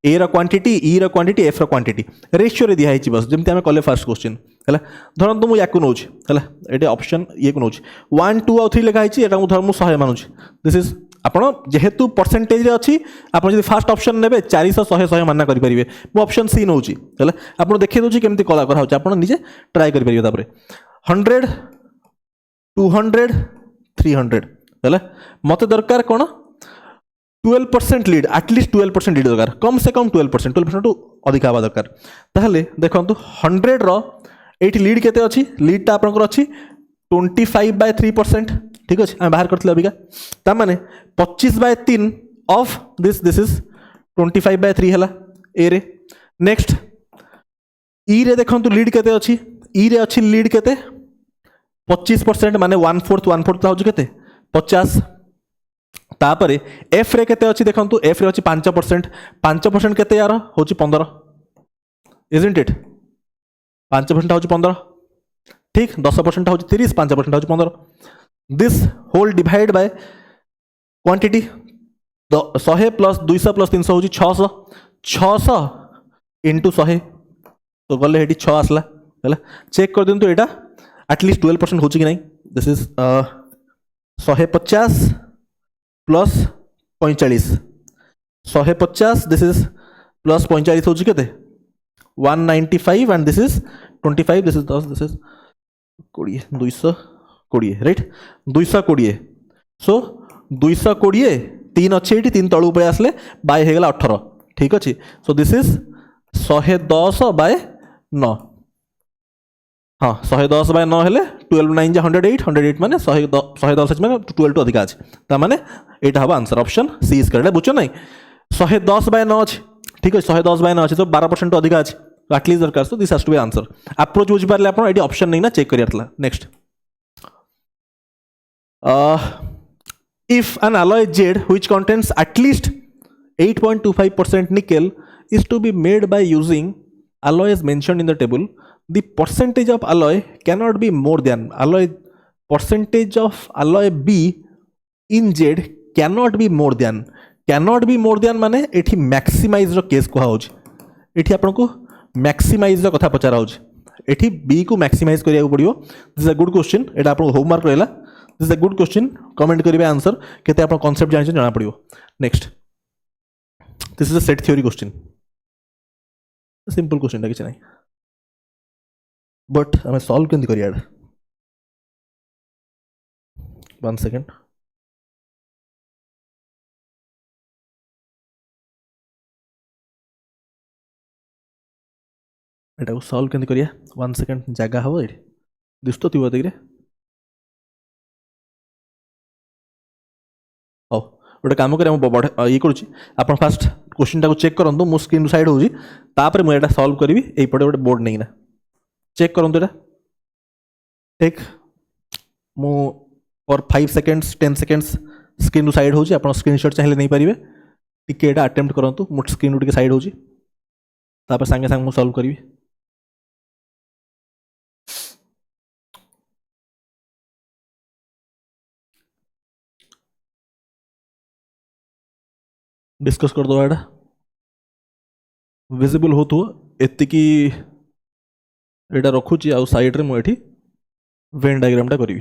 ए क्वांटिटी ई क्वांटिटी एफ क्वांटिटी रेशियो रे दिखाई बस जमी आम कले फास्ट क्वेश्चन है धरतु मुझे या नौची है ये ऑप्शन ये को नौची 1 2 और 3 लिखाई यहाँ धर मुझे 100 मानुची दिस इज आपड़ जेहेतु परसेंटेज अच्छी आप फास्ट ऑप्शन ने 400 100 100 मानना करेंगे मुझे ऑप्शन सी नौची है आपको देखिए दूसरी केमती कला कर निजे ट्राए करेंगे 100 200 300 है मत दरकार कौन 12% लीड एटलिस्ट 12% लीड दरकार कम से कम 12% टू अधिक हवा दरकार ताहले देखो 100 रो एटी लीड केते अच्छी लीडटा आपंकर अच्छी 25/3% ठीक अच्छे आम बाहर करते अबिका ताने 25/3 ऑफ दिस इज 25/3 है ए रे नेक्स्ट ई रे देखो लीड केते अच्छी ई रे अच्छी लीड केते 25% माने 1/4 हूँ केते 50 तापर एफ रे केते अच्छी देखो एफ रे अच्छी 5% 5% केते यार हूँ 15 इजंट इट 5% हूँ 15 ठीक 10% हूँ 30 5% हूँ 15 this whole divide by quantity 100 plus 200 plus 300 हूँ 600 600 इंटू 100 तो गले ये 6 आसला है चेक कर दिंतु यहाँ एटलिस्ट 12% हो कि नहीं this is 150 plus 45 150 this is plus 45 हूँ के 195 and this is 25 this is 10 this is 20 220 right 220 सो 220 3 अच्छे ये 3 तलू पे आसले बाय हो गला 18 ठीक अच्छे सो दिस इज 110/9 हाँ 110/9 हेले 12 9 जा 108 108 माने 110 माने 12 टू अधिक अच्छे माने यहाँ हम answer option C is correct बुझ ना 110/9 अच्छे ठीक है 110/9 अच्छे तो 12% टू अधिक अच्छे एटलिस्ट दरकार so this has to be answer approach बुझी पारे आप ये ऑप्शन नहीं ना चेक करिया next if an alloy Z which contains at least 8.25% nickel is to be made by using alloys mentioned in the table, the percentage of alloy cannot be more than percentage of alloy B in Z cannot be more than माने एठी maximize रो case कहा होची एठी आपन को maximize रो कथा पचारा होची एठी B को maximize करिया पड़ियो this is a good question एटा आपन होमवर्क रहला this is a good question comment करिवे आंसर केते आपन कांसेप्ट जानि जाना पड़ियो next this is a set theory question simple question किसी नहीं बट हमें सॉल्व केंदी करिया 1 सेकंड एटा को सॉल्व केंदी करिया 1 सेकंड जगह हबो एठी दिस्तो थिबो देखरे ओ गोटे काम कर ये करुँची आप फास्ट क्वेश्चन टाक चेक करूँ मो स्क्रीन साइड होगी तापर मुझे सॉल्व करी यहीपटे गोटे बोर्ड नहीं ना चेक करूँ यहाँ ठीक मु for 5 seconds 10 seconds screen side होगी आप स्क्रीनशॉट चाहिए नहीं पारे टिके यहाँ अटेम्प्ट करूँ मो स्क्रीन टे साइड होगी सांगे सांगे सॉल्व करी डिस्कस कर दो एटा विजिबल हो तो एतिकी एटा रखुची आ साइड रे मु एठी वेन डायग्राम टा करी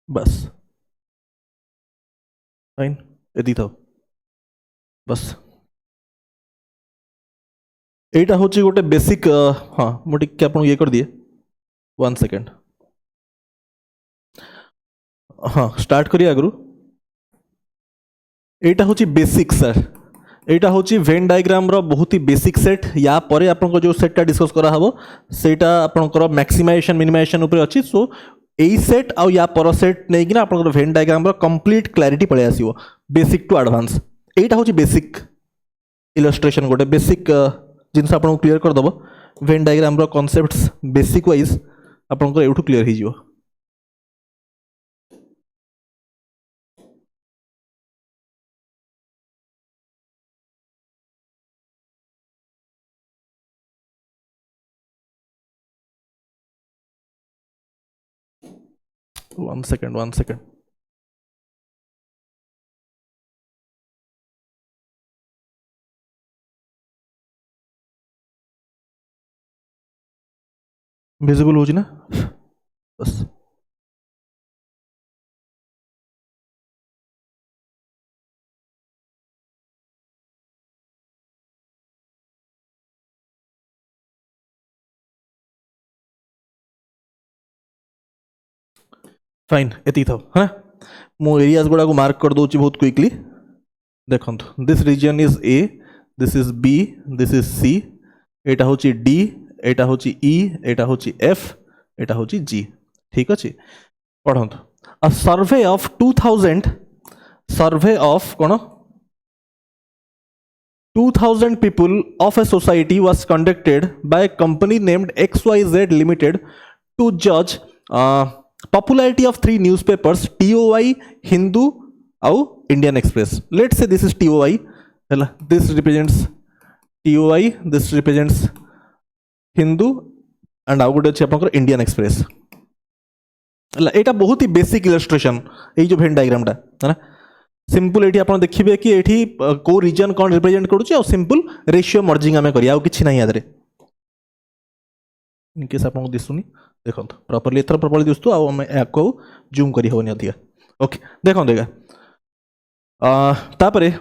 बस फाइन एदी था बस एटा होची गोटे बेसिक हाँ मु टिके आपन ये कर दिए 1 सेकंड हाँ स्टार्ट करिए आगरू एटा होची बेसिक सर एटा होची वेन डायग्राम रो बहुत ही बेसिक सेट या परे आपन जो सेटटा डिस्कस करा हबो सेटा आपन मैक्सिमाइजेशन मिनिमाइजेशन ऊपर अछि सो एई सेट आ या पर सेट नै कि आपन वेन डायग्राम रो कंप्लीट क्लैरिटी पळे आसीबो बेसिक टू एडवांस एटा हूँ बेसिक इलस्ट्रेशन गोटे बेसिक जिनस आपको क्लीयर करदेव वेन डायग्राम रो कॉन्सेप्ट्स बेसिक वाइज आपंकर एठू क्लीयर हो। One second. विजिबल हो ना बस फाइन एति था है मो एरियाज गुड़ा को मार्क कर दूची बहुत क्विकली देखो this region is A this is B this is C एटा होची डी एटा होची ई एटा होची एफ एटा होची जी ठीक अच्छे पढ़ंतु अ सर्वे ऑफ 2000 सर्वे ऑफ कौन 2000 people of a society was conducted by a company named XYZ Limited to judge popularity of three newspapers TOI, Hindu, और Indian Express. Let's say this is TOI. This represents TOI. This represents Hindu, and आउ गोटे अच्छे आपंकर Indian Express. एटा बहुत ही basic illustration ये जो भेन डायग्राम टा है ना सिंपल ये आप देखिए कि ये को रीजन कौन रिप्रेजेंट करुच्चे और सिंपल रेशियो मर्जिंग आम करिया कि ना याद इनकेस आपको दिशुनी देखो प्रॉपर्ली एथर प्रॉपर्ली दिसतु आपको जूम करी होनी अधिका ओके देखो देखा तापरे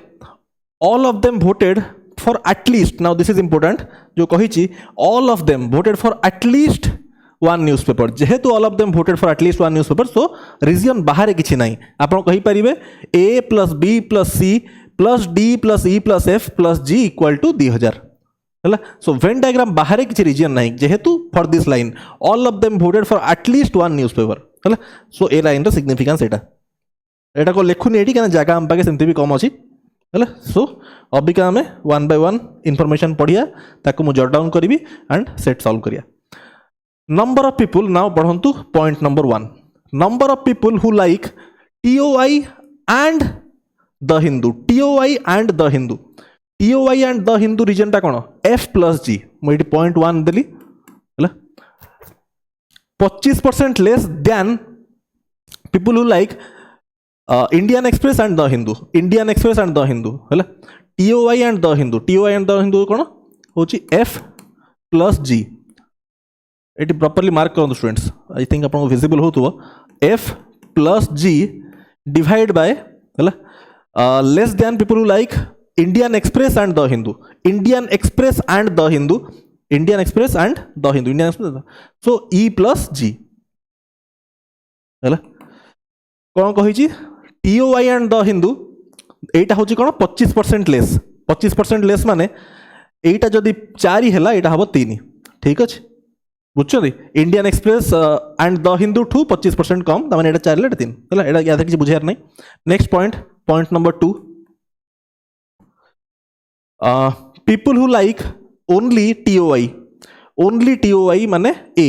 all of them voted for at least now this is important जो कही all of them voted for at least one newspaper जेहेतु all of them voted for at least one newspaper so reason बाहर किसी ना आप कहींपारे A plus B plus C plus D plus E plus F plus G equal to 2000 है so Venn diagram बाहर किसी reason ना जेहेतु for this line all of them voted for at least one newspaper है सो ए लाइन सिग्निफिकेंस एटा को लिखुनी ये क्या जगह आम पाखे सेमती भी कम अच्छी है सो अबिका आम वन बाय वन इनफॉरमेशन पढ़िया ताको मु जट डाउन करी एंड सेट सॉल्व करिया number of people now पढ़ंतु point number 1 number of people who like TOI and the Hindu TOI and the Hindu TOI and the Hindu region टा कौन F plus G मुझे point 1 देली है 25% less than people who like Indian Express and the Hindu Indian Express and the Hindu है TOI and the Hindu कौन होची F plus G ये properly mark करूँ students I think आपको visible हो तो F plus G divide by less than people who like Indian Express and the Hindu Indian Express and the Hindu Indian Express and the Hindu Indian Express so E plus G है कौन कही TOI and the Hindu एटा हूँ कौन 25% less माने एटा जदि 4 है यहाँ हम 3 ठीक अच्छे बुझे Indian Express and the Hindu ठू 25% कम तमें ये 4 3 है या किसी बुझार नहीं next point number 2 people who like only TOI माने ए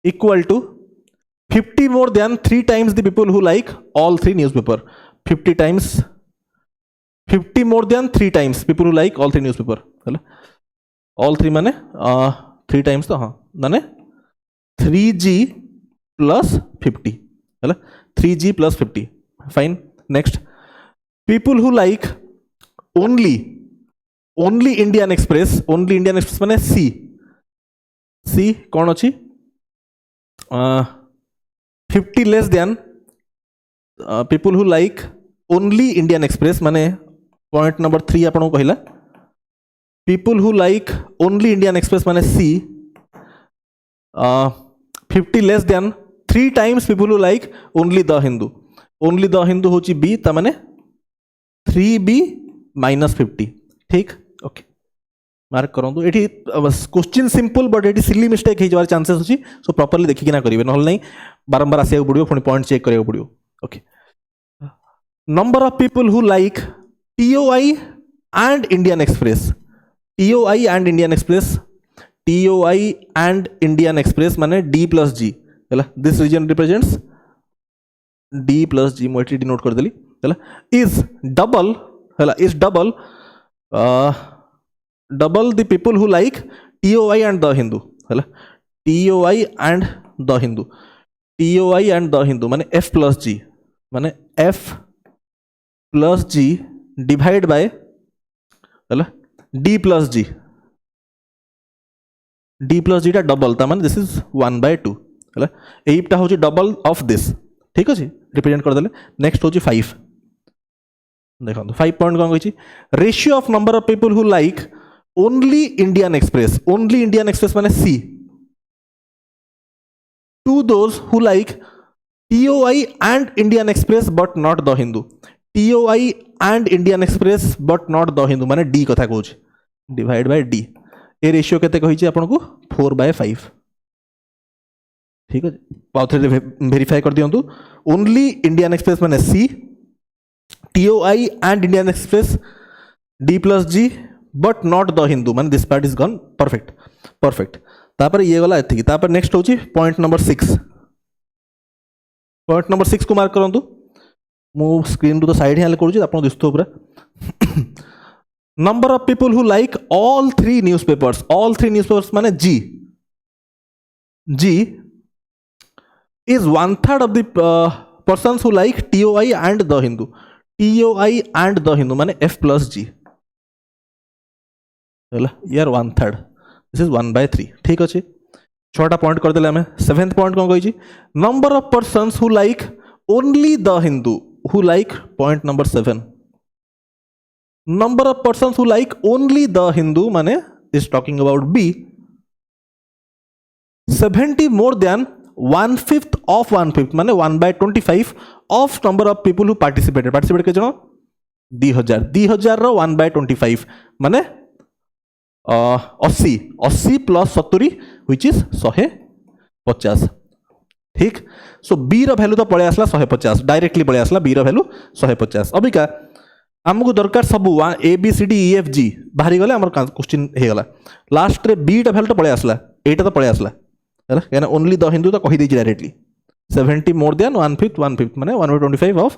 equal to 50 more than 3 times the people who like all 3 newspaper 50 more than 3 times people who like all 3 newspaper है all 3 माने 3 times तो हाँ माने 3G plus 50 है 3G plus 50 fine next people who like only Indian Express माने सी कौन अच्छी 50 less than people who like only Indian Express माने पॉइंट नंबर 3 आपको कहला people who like only Indian Express माने C 50 less than 3 times people who like only the Hindu होची B ता माने 3B minus 50 ठीक ओके मार्क करूँ ये क्वेश्चन सिंपल बट ये सिली मिस्टेक हो जावार चांसेस अच्छी सो प्रॉपर्ली देखिए ना करेंगे ना नहीं बारंबार आसो पड़ो पुणी पॉइंट चेक करा पड़ो okay number of people who like TOI and Indian Express. TOI and Indian Express. TOI and Indian Express माने D plus G है ला. This region represents D plus G. मैं denote कर देली है ला. Is double है ला. Is double the people who like TOI and the Hindu है ला. TOI and the Hindu. TOI and the Hindu माने F plus G माने F plus G divide by है ला D plus G. D plus G टा double ता माने this is 1/2 है एटा होची double of this. ठीक अछि रिप्रेजेंट कर देले. नेक्स्ट होची 5. देखो 5 पॉइंट कोन कहछि ratio of number of people who like only Indian Express. Only Indian Express माने C to those who like TOI and Indian Express but not the Hindu. TOI and Indian Express but not the Hindu माने D कथा कहछि divide by D. ए ratio केते कहिछि आपनको 4/5. ठीक है पाउथरे वेरीफाई कर दियंतु. ओनली इंडियन एक्सप्रेस माने C, TOI and Indian Express D plus G but not the Hindu माने this part is gone. Perfect perfect. तापर ये गला एथि. तापर नेक्स्ट होछि पॉइंट नंबर 6. पॉइंट नंबर 6 को मार्क करंतु. मु स्क्रीन टू द साइड हेले करूछि आपन दिसतो पूरा. Number of people who like all three newspapers. All three newspapers माने G. G is 1/3 of the persons who like TOI and the Hindu. TOI and the Hindu माने F plus G. चला यार 1/3. This is 1/3. ठीक अच्छे. 6टा point कर देले हमें. 7th point कौन कही number of persons who like only the Hindu. Who like point number 7. Number of persons who like only the Hindu माने is talking about B. 70 more than 1/5 of 1/5 माने 1/25 of number of people who participated. Participate के जनो 2000 रो 1/25 माने 80 plus 70 which is 150. ठीक. सो B रो value तो पळे आसला 150. Directly पळे आसला B रो वैल्यू 150. अभी का आमको दरकार सब ABCDEFG बाहरी गले आमर क्वेश्चन हे गला. लास्ट रे B टा वैल्यू तो पळे आसला. एटा तो पळे आसला हैला यानी ओनली द हिंदू तो कहि दै डायरेक्टली. 70 मोर देन 1/5 माने 1/25 ऑफ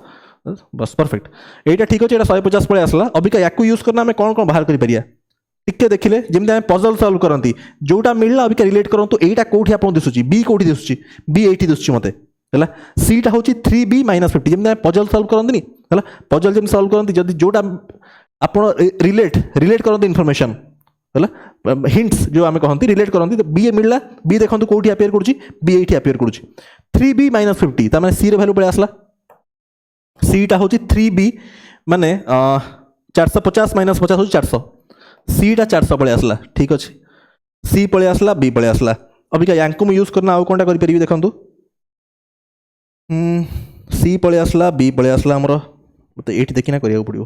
बस. परफेक्ट. एटा ठीक अछि. एटा 150 पळे आसला. अभी का याकू यूज करना हमें कोन कोन बाहर करि परिया टिके देखिले जेमते हम पजल सॉल्व करंती. जोटा मिलला अभी का रिलेट करंतु. एटा कोठी आपन दिसुची B कोठी दिसुची B एठी दिसुची मते हैला. C टा होची 3B - 50 जेमते पजल सॉल्व करंतनी हैला. पजल जेम सॉल्व करंती जदी जोटा आपन रिलेट करंती इन्फॉर्मेशन हैला हिंट्स जो आमे कहंती रिलेट करंती तो B मिलला. B देखंतु कोठी अपियर करूची B एठी अपियर करूची. 3B - 50 ता माने C रे वैल्यू पळे आसला. C टा होची 3B माने 450 - 50 होची 400. C टा 400 पळे आसला. ठीक अछि. C पळे आसला B पळे आसला. अभी का यांको में यूज करना आउ कोनटा करि परिबी देखंतु. C पळे आसला B पळे आसला हमरो तो एठी देखिना करिया पड़ियो.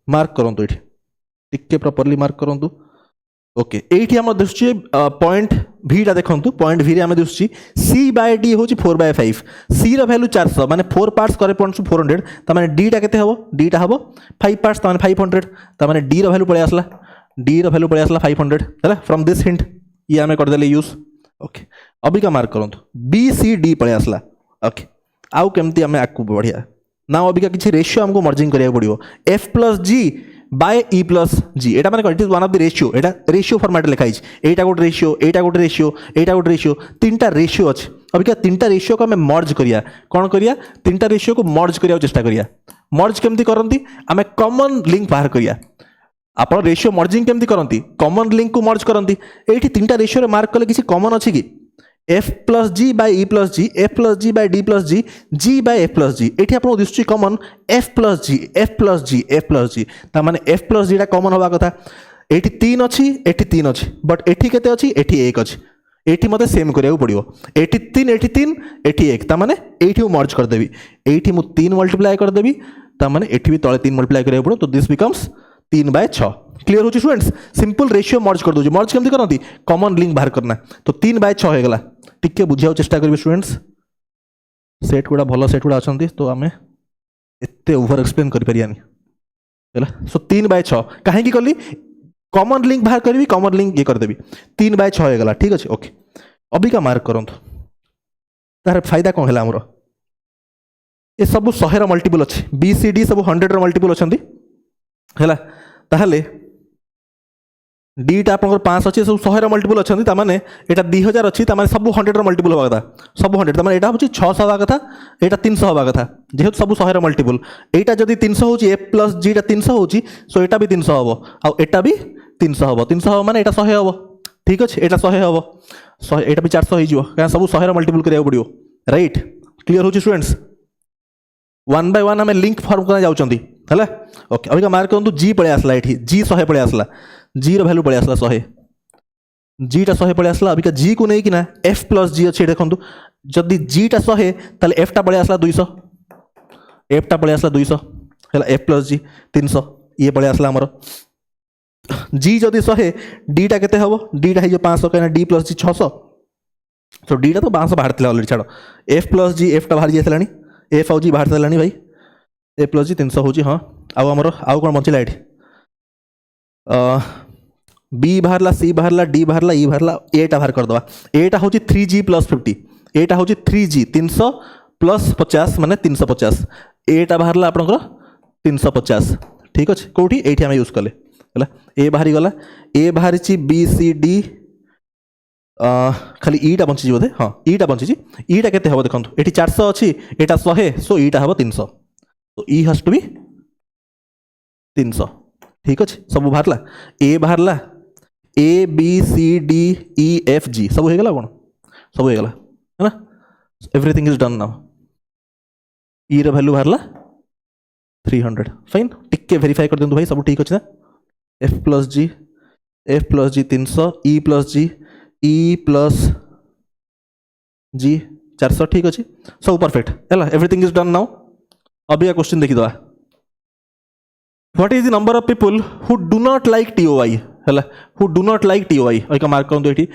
मार्क करंतु एठी टिके प्रॉपर्ली मार्क करंतु. ओके एठी हम दिसछि पॉइंट V टा देखंतु. पॉइंट V रे हम दिसछि C/D होछि 4/5. C रो वैल्यू 400 माने 4 पार्ट्स करेस्पॉन्ड्स टू 400 ता माने D टा केते हबो D टा हबो 5 पार्ट्स ता माने 500 ता माने D रो वैल्यू पळे आसला. D रो वैल्यू पळे आसला 500 हैला. फ्रॉम दिस हिंट ये हमें कर देले यूज. ओके अभी का मार्क करंतु BCD पळे आसला. ओके आउ केमती हमें आकु बढ़िया ना. अभी का किसी रेशियो हमको मर्जिंग करिया पड़ियो. F plus G by E plus G एटा माने it is one of the ratio. Etah ratio format लिखा हिच. एटा गोट रेशियो एटा गोट रेशियो एटा गोट रेशियो तीनटा रेशियो अछि. अभी का तीनटा रेशियो को हमें मर्ज करिया. कोन करिया तीनटा रेशियो को मर्ज करिया चेष्टा करिया. मर्ज केमती करंती हमें कॉमन लिंक बाहर करिया. आप रेशियो मर्जिंग केमती करंती कॉमन लिंक को मर्ज करंती. एठी तीनटा रेशियो रे मार्क कले किसी कॉमन अछि कि F plus G by E plus G, F plus G by D plus G, G by F plus G. एठी आपन दिसछि common F plus G, F plus G, F plus G. ता माने F plus G टा common होबा कथा. एठी 3 अछि एठी 3 अछि बट एठी केते अछि एठी 1 अछि. एठी मते सेम करिया पड़ियो. एठी 3 एठी 1 ता माने एठी मर्ज कर देबी. एठी मु 3 मल्टीप्लाई कर देबी ता माने एठी भी तळे 3 मल्टीप्लाई करिया पड़ो. तो दिस बिकम्स 3/6. क्लियर होची स्टूडेंट्स. सिंपल रेशियो मर्ज कर दोजी. मर्ज केमती करंती कॉमन लिंक बाहर करना. तो 3/6 हे गला. टिके बुझियाउ चेष्टा करिवे स्टूडेंट्स. सेट गुडा भलो सेट गुडा अछंती तो आमे एते ओवर एक्सप्लेन कर परियानी हैला। सो 3/6 काहे की कली कॉमन लिंक बाहर करबी कॉमन लिंक ये कर देबी 3/6 हो गला ठीक अछि ओके। अभी का मार्क करंतु तार फायदा कौन है हमरो ये सब 100 रो मल्टीपल अछि बी सी डी सब 100 रो मल्टीपल अछंती हैला ताहले डी टा आपन 5 अछि सब 100 रो मल्टीपल अछंती ता माने एटा 2000 अछि ता माने सब 100 रो मल्टीपल होबा कथा सब 100 ता माने एटा होछि 600 होबा कथा एटा 300 होबा कथा जेहेतु सब 100 रो मल्टीपल एटा जदी 300 होछि ए प्लस जी टा 300 होछि सो एटा भी 300 होबो आ एटा भी 300 होबो 300 होबो माने एटा 100 होबो ठीक अछि एटा 100 होबो 100 एटा भी 400 हो जिवो का सब 100 रो मल्टीपल करिया पड़ियो राइट क्लियर होछि स्टूडेंट्स 1 बाय 1 हमें लिंक फॉर्म करना जाउचंदी हैला ओके। अभी का मार्क करंतु जी पळे आसला एठी जी 100 पळे आसला जी रो वैल्यू पळे आसला 100 जी टा 100 पळे आसला। अभी का जी को नहीं कि ना एफ प्लस जी अछि देखंतु जदी जी टा 100 ताले एफ टा पळे आसला 200 एफ टा पळे आसला 200 हैला एफ प्लस जी 300 ये पळे आसला हमरो जी जदी 100 डी टा केते हबो डी टा हे जो 500 कहना डी प्लस जी 600 सो डी टा तो 500 बाहर थिला ऑलरेडी छाड़ो एफ प्लस जी एफ टा बाहर जाइतलानी एफ आउ जी बाहर थिलानी भाई ए प्लस जी 300 होची हां आउ हमरो आउ कोन बंचिला एठी बी बाहरला सी बाहरला डी बाहरला ई बाहरला ए टा बाहर कर दवा ए टा होची 3g + 50 ए टा होची 3g 300 + 50 माने 350 ए टा बाहरला आपनकर 350 ठीक अछि कोठी एठी हम यूज करले हला ए बाहरी गला ए बाहरीची बी सी डी खाली ई टा बंची बोधे हाँ ई टा बंची ई टा केते हबो देखंतु एठी 400 अछि एटा 100 सो ई टा हबो 300 तो ई हैज टू बी 300 ठीक अछि सब बाहरला A B C D E F G सब हो गला कोन सब हो गला है ना everything is done now E रो वैल्यू बाहरला 300 फाइन टिके वेरीफाई कर देंतु भाई सब ठीक अछि ना F plus G 300 E plus G 400 ठीक अच्छे सब परफेक्ट है एवरीथिंग इज डन नाउ। अभी आ क्वेश्चन देखी दवा what is the number of people who do not like TOI है who do not like TOI का मार्क करंतु एठी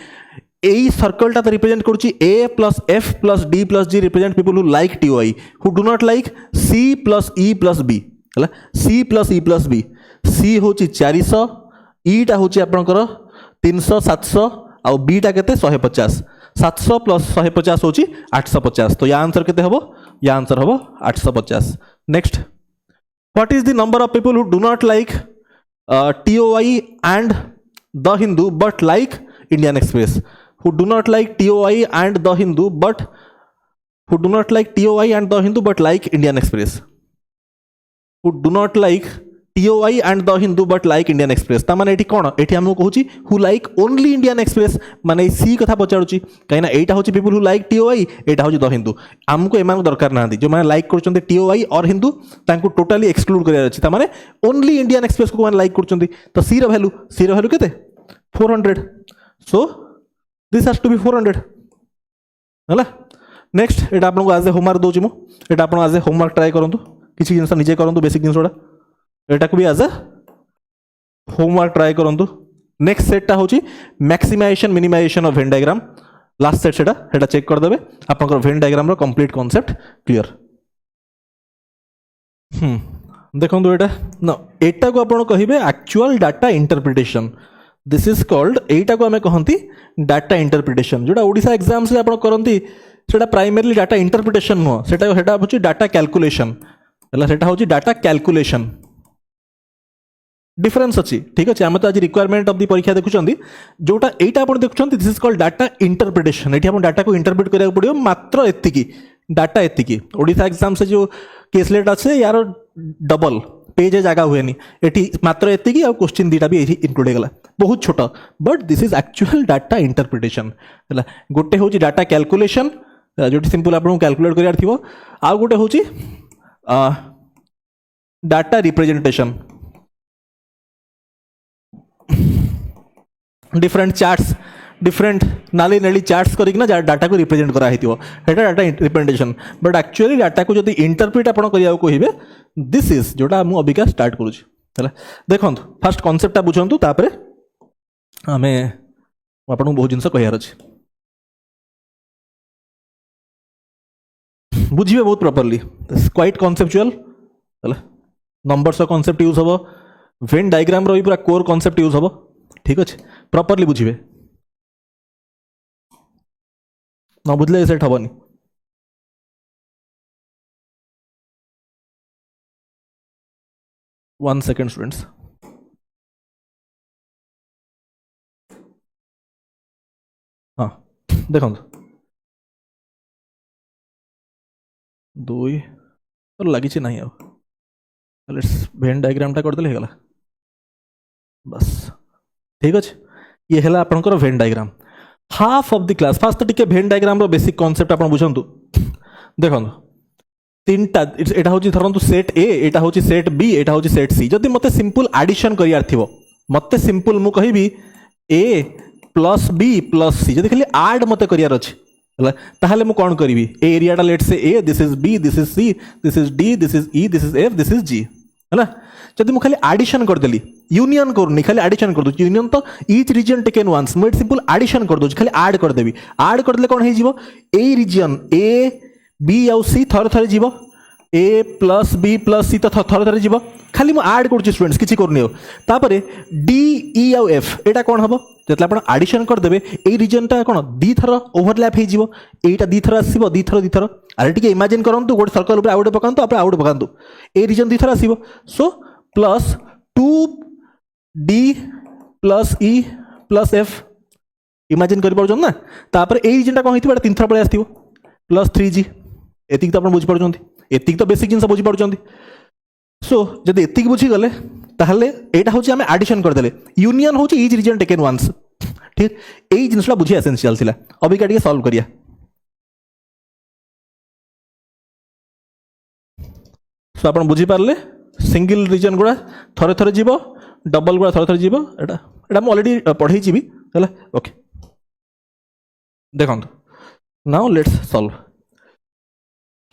एई सर्कल टा रिप्रेजेंट करूची A plus F plus D plus G represent people who like TOI who do not like C plus E plus B है C plus E plus B C होची 400 ई टा होची आपनकर 300 700 आउ बी टा केते 150 700 + 150 होची 850 तो या आंसर केते हबो या आंसर हबो 850। Next what is the number of people who do not like TOI and the Hindu but like Indian Express who do not like TOI and the Hindu but who do not like TOI and the Hindu but like Indian Express who do not like TOI and the Hindu but like Indian Express ता माने एठी कोन एठी हमहु कहूची who like only Indian Express माने सी कथा पचारुची काइना एटा होची पीपल हु लाइक टीओआई एटा होची द हिंदू हमको एमान दरकार नांदी जो माने लाइक करचंती टीओआई और हिंदू तांको टोटली एक्सक्लूड करिया अछि ता माने ओनली इंडियन एक्सप्रेस को माने लाइक करचंती तो सी रो वैल्यू केते 400 so this has to be 400 हला। नेक्स्ट एटा आपन को आज होमवर्क दोची मु एटा आपन आज होमवर्क ट्राई करंतु किछि जिंस निजे करंतु बेसिक जिंसोडा एटा को भी आज होमवर्क ट्राई करंतु। नेक्स्ट सेट टा होची maximization minimization of Venn diagram last set सेटा चेक कर देबे आपनकर वेन डायग्राम रो कंप्लीट कांसेप्ट क्लियर। देखंतु एटा न एटा को आपण कहिबे actual data interpretation this is called एटा को हमें कहंती डाटा इंटरप्रिटेशन जोटा ओडिसा एग्जाम्स रे आपण करंती सेटा प्राइमरीली डाटा इंटरप्रिटेशन नो सेटा होची डाटा कैलकुलेशन हला सेटा होची डाटा कैलकुलेशन डिफरेंस अच्छी ठीक अच्छे आम तो आज रिक्वायरमेंट ऑफ दी परीक्षा देखुं जोटा एटा आप देखुं this is called data interpretation ये आप डाटा को इंटरप्रिट करा पड़ो मात्र एतिकी डाटा एतिकी ओडिशा एग्जाम से जो केसलेट अच्छे यार डबल पेज जगह हुए ये मात्र एतिकी आ क्वेश्चन दीटा भी इनक्लूड होगा बहुत छोट but this is actual data interpretation है गोटे हूँ डाटा कैलकुलेशन जो सिंपल आपको कैलकुलेट करार आउ गोटे हूँ data representation different charts different नाली नाली चार्ट्स करना डाटा को रिप्रेजेंट कराई data representation but actually data को जब इंटरप्रिट आप कहे दिस इज जोटा मुझे अबिका स्टार्ट करुँच देखो फास्ट कॉन्सेप्ट बुझंतु तापरे आम आपको बहुत जिन कहार अच्छे बुझे बहुत प्रॉपर्ली क्वाइट कॉन्सेप्चुअल है नंबर्स कॉन्सेप्ट यूज हम वेन डायग्राम रही पूरा कोर कॉन्सेप्ट यूज हम ठीक अच्छे प्रॉपर्ली बुझे न बुझले सेट हेनी 1 सेकेंड स्टूडेंट्स हाँ देखो दुई तो लगी ना वेन डायग्राम टा करदे गला बस ठीक अच्छे ये है आपंकर Venn diagram half of the class fast टिके when diagram row basic concept आप बुझंतु देखो तीन टा एटा होची धरंतु सेट ए एटा होची सेट बी एटा होची सेट सी जदि मते सिंपल एडिशन करियार थिबो मते सिंपल मु कहिबी ए प्लस बी प्लस सी जदि खाली ऐड मते करियार अछि ताहले मु कोन करिवि ए एरियाटा let say A this is B this is C this is D this is E this is F this is G है जदि मु खाली एडिशन करदेली यूनियन करनी खाली एडिशन कर दूँ यूनियन तो ईच रीजन टेकन वंस मुझे सिंपल एडिशन कर दूँ खाली ऐड करदेवी ऐड करदे कौन हो ए रीजन ए बी आउ सी थरे थरे जीव ए प्लस बी प्लस सी तो थरे थरे जीव खाली मुझे ऐड कर स्टूडेंट्स किसी करनी हो तापरे डी ई आउ एफ एटा कौन हम जो आप एडिशन करदे ए रीजनटा कौन दी थर ओवरलैप होटा दी थर आसो दी थर अरे टी इमेजिन करूँ गोटे सर्कल पर आउटे पकातु आप आउटे पकातु ए रीजन दी थर आसो so plus 2 D plus E plus F imagine कर ना तापर ए रीजन कौन होता तीन थर पलि आस प्लस 3G एतिक तो आप बुझीपार एतिक तो बेसिक जिन बुझीपार सो जब एतिक बुझीगले ताहले एटा होची आमे एडिशन करदेले यूनियन होची ईच रीजन टेकन वंस ठीक एई जिनसला बुझी एसेंशियल थिला अभी का सॉल्व करिया सो आपण बुझी पारले सिंगल रीजन गुड़ा थरे थरे जीव डबल गुड़ा थरे थरे जीव एटा एटा मु ऑलरेडी पढ़ाई जीवी हैला ओके देखो now let's solve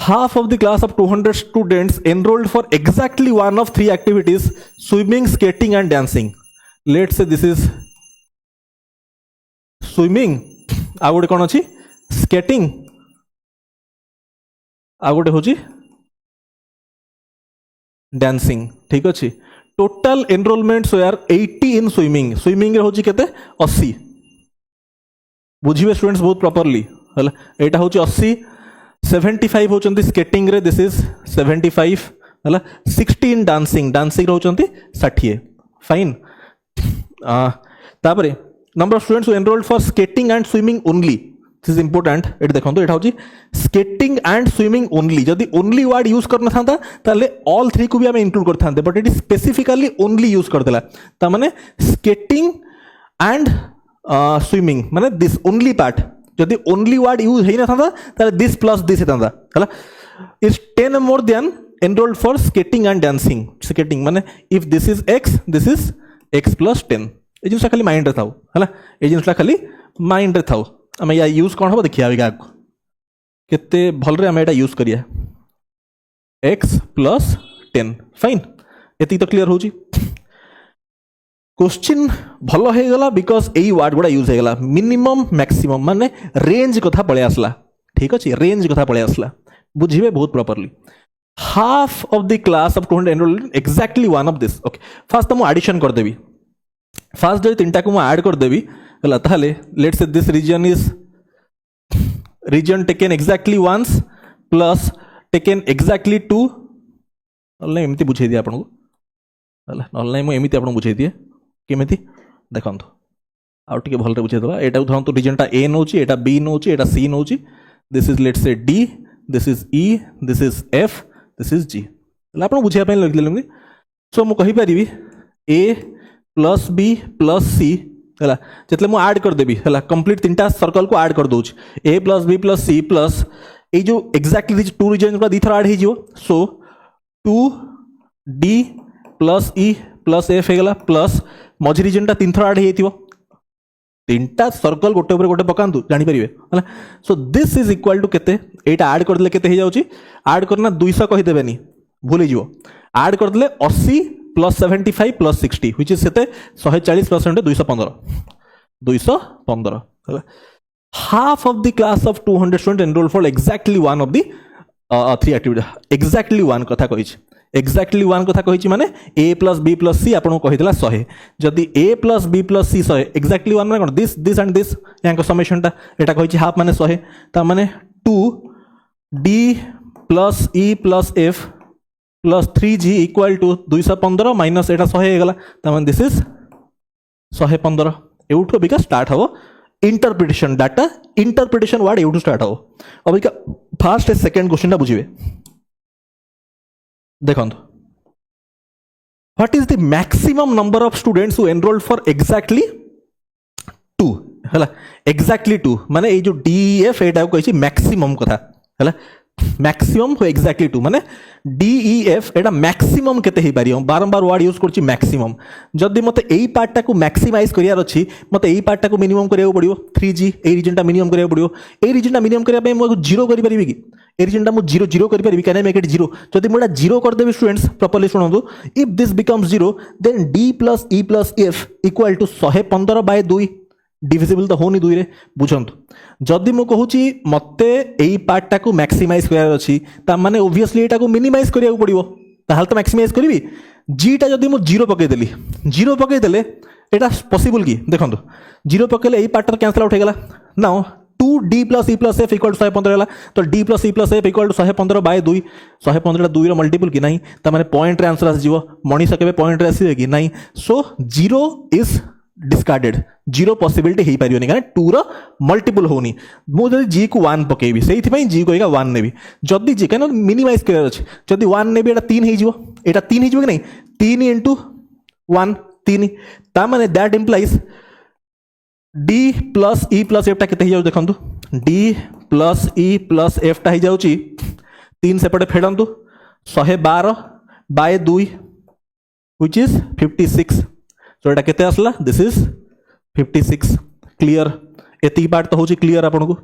half of the class of 200 students enrolled for exactly one of three activities swimming skating and dancing let's say this is swimming आ गोटे कौन अच्छी skating आ गोटे होची dancing ठीक अच्छी total enrollments were 80 in swimming swimming रे होची केते 80 बुझिबे स्टूडेंट्स बहुत प्रॉपर्ली हला एटा होची 80 75 होचंती स्केटिंग रे दिस इज 75 हला 16 डांसिंग डांसिंग होचंती 60 फाइन तापरे number of students who enrolled for skating and swimming only this is important at देखो एटा होची स्केटिंग एंड स्विमिंग ओनली जदी ओनली वर्ड यूज करना थांता ताले ऑल थ्री को भी हम इंक्लूड कर थांते but it is specifically only use कर देला ता माने स्केटिंग एंड स्विमिंग माने दिस ओनली पार्ट जदि ओनली वर्ड यूज है ना था दिस प्लस दिस है is 10 more than enrolled for skating and dancing skating माने if this is x plus 10 ये जिनसा खाली माइंड रे थाउ हला ये जिनसा खाली माइंड रे थाउ हम या यूज कोन हो देखिया आगे आगो केते भल रे हम एटा यूज करिया x प्लस 10 फाइन एती तो क्लियर होची क्वेश्चन भल हो गला बिकॉज यही वर्ड गुड़ा यूज हो गला मिनिमम मैक्सिमम माने रेंज कथा पळे आसला ठीक अछि रेंज कथा पळे आसला बुझिबे बहुत properly half of the class of 200 enrolled exactly one of this okay first तो मु एडिशन कर देबी फर्स्ट जो तीनटा को मु ऐड कर देबी हला ताले let's say this region is region taken exactly once plus taken exactly two नले एमती बुझे दिया आपन को हला नले मु एमती आपन बुझे दिए केमिति देखंतु आउ टिके भलरे बुझे दबा एटा धरंतु रीजनटा ए नोची एटा बी नोची एटा सी नोची this is let's say D this is E this is F this is G हला आपन बुझिया पय लिख लेलुंगी सो मु कहि परिबी A plus B plus C हला जेतले मु ऐड कर देबी हला कंप्लीट तीनटा सर्कल को ऐड कर दोच A plus B plus C plus A जो exactly two region the third add हे जिवो so 2 D plus E plus F हे गला प्लस मझी रीजनटा तीन थर ऐड हे तीनटा सर्कल गोटे ऊपर गोटे पकांतु जानि परिबे हला so this is equal to केते एटा ऐड कर देले केते हे जाउची ऐड करना 200 कहि देबेनी भूली जिवो ऐड कर देले 80 प्लस 75 प्लस 60 व्हिच इज सेते 140% 215 हला half of the class of 200 student enrol for exactly one of the three activity exactly one कथा कहि एक्जाक्टली 1 कथा कही माने a plus b plus c आपन कहितला 100 जदि a plus b plus c 100 exactly 1 माने कोन दिस दिस एंड दिस यांको समेशन टा एटा कहि हाफ माने 100 ता माने 2 d plus e plus f plus 3g equal to 215 minus एटा 100 हे गला ता माने दिस इज 115 एउठो बिका स्टार्ट हो इंटरप्रिटेशन डाटा इंटरप्रिटेशन वर्ड एउठो स्टार्ट हो अब बिका फर्स्ट ए सेकंड क्वेश्चन टा बुझिबे देखो what is the maximum number of students who enrolled for exactly 2 हला एग्जैक्टली 2 माने ए जो डीईएफ एटा कहै छी मैक्सिमम कथा हला मैक्सिमम हो एग्जैक्टली 2 माने डीईएफ एटा मैक्सिमम केते हे पारियो बारंबार वर्ड यूज करछि मैक्सिमम जदि मते एई पार्ट टा को मैक्सिमाइज करियार अछि मते एई पार्ट टा को मिनिमम करियो पड़ियो 3g एई रीजन टा मिनिमम करियो पड़ियो एई रीजन टा मिनिमम करिया पे मो जीरो करि परिबि कि ए रीजन टा मो जीरो जीरो करि परिबि can I make it zero जदि मोडा जीरो कर देबे स्टूडेंट्स प्रॉपर्ली सुनंदु if this becomes zero then d plus e plus f equal to 115 by 2 divisible तो होनी 2 रे बुझंतु जदि मो कहूची मते एई पार्ट टा को मैक्सिमाइज करियार अछि ता माने ऑब्वियसली एटा को मिनिमाइज करिया पड़िबो ताहाल तो मैक्सिमाइज करबी जी टा जदि मो जीरो पके देली जीरो पके देले एटा पॉसिबल की देखंतु जीरो पकेले एई पार्ट कैंसिल आउट हे गला now 2d plus e plus f equal to 115 गला तो d plus e plus f equal to 115 by 2 115 2 रो मल्टीपल की नहीं ता माने पॉइंट रे आंसर आस जीवो मणिष केबे पॉइंट रे आसी कि नहीं so zero is discarded zero possibility हे पारियोनी कारण 2 रो मल्टीपल होनी मो जदि g को 1 पकेबी सेहिथि पई g को 1 नेबी जदि g केन मिनिमाइज करर अछि जदि 1 नेबी एटा 3 हे जीवो एटा 3 हे जीवो कि नहीं 3 into 1 3 ता माने that implies d plus e plus f टा केते हे जाउ देखंतु d plus e plus f टा हे जाउची 3 सेपटे फेडंतु 112 बाय 2 व्हिच इज 56 तो एटा केते आसला दिस इज 56 क्लियर एती पार्ट तो होची क्लियर आपन को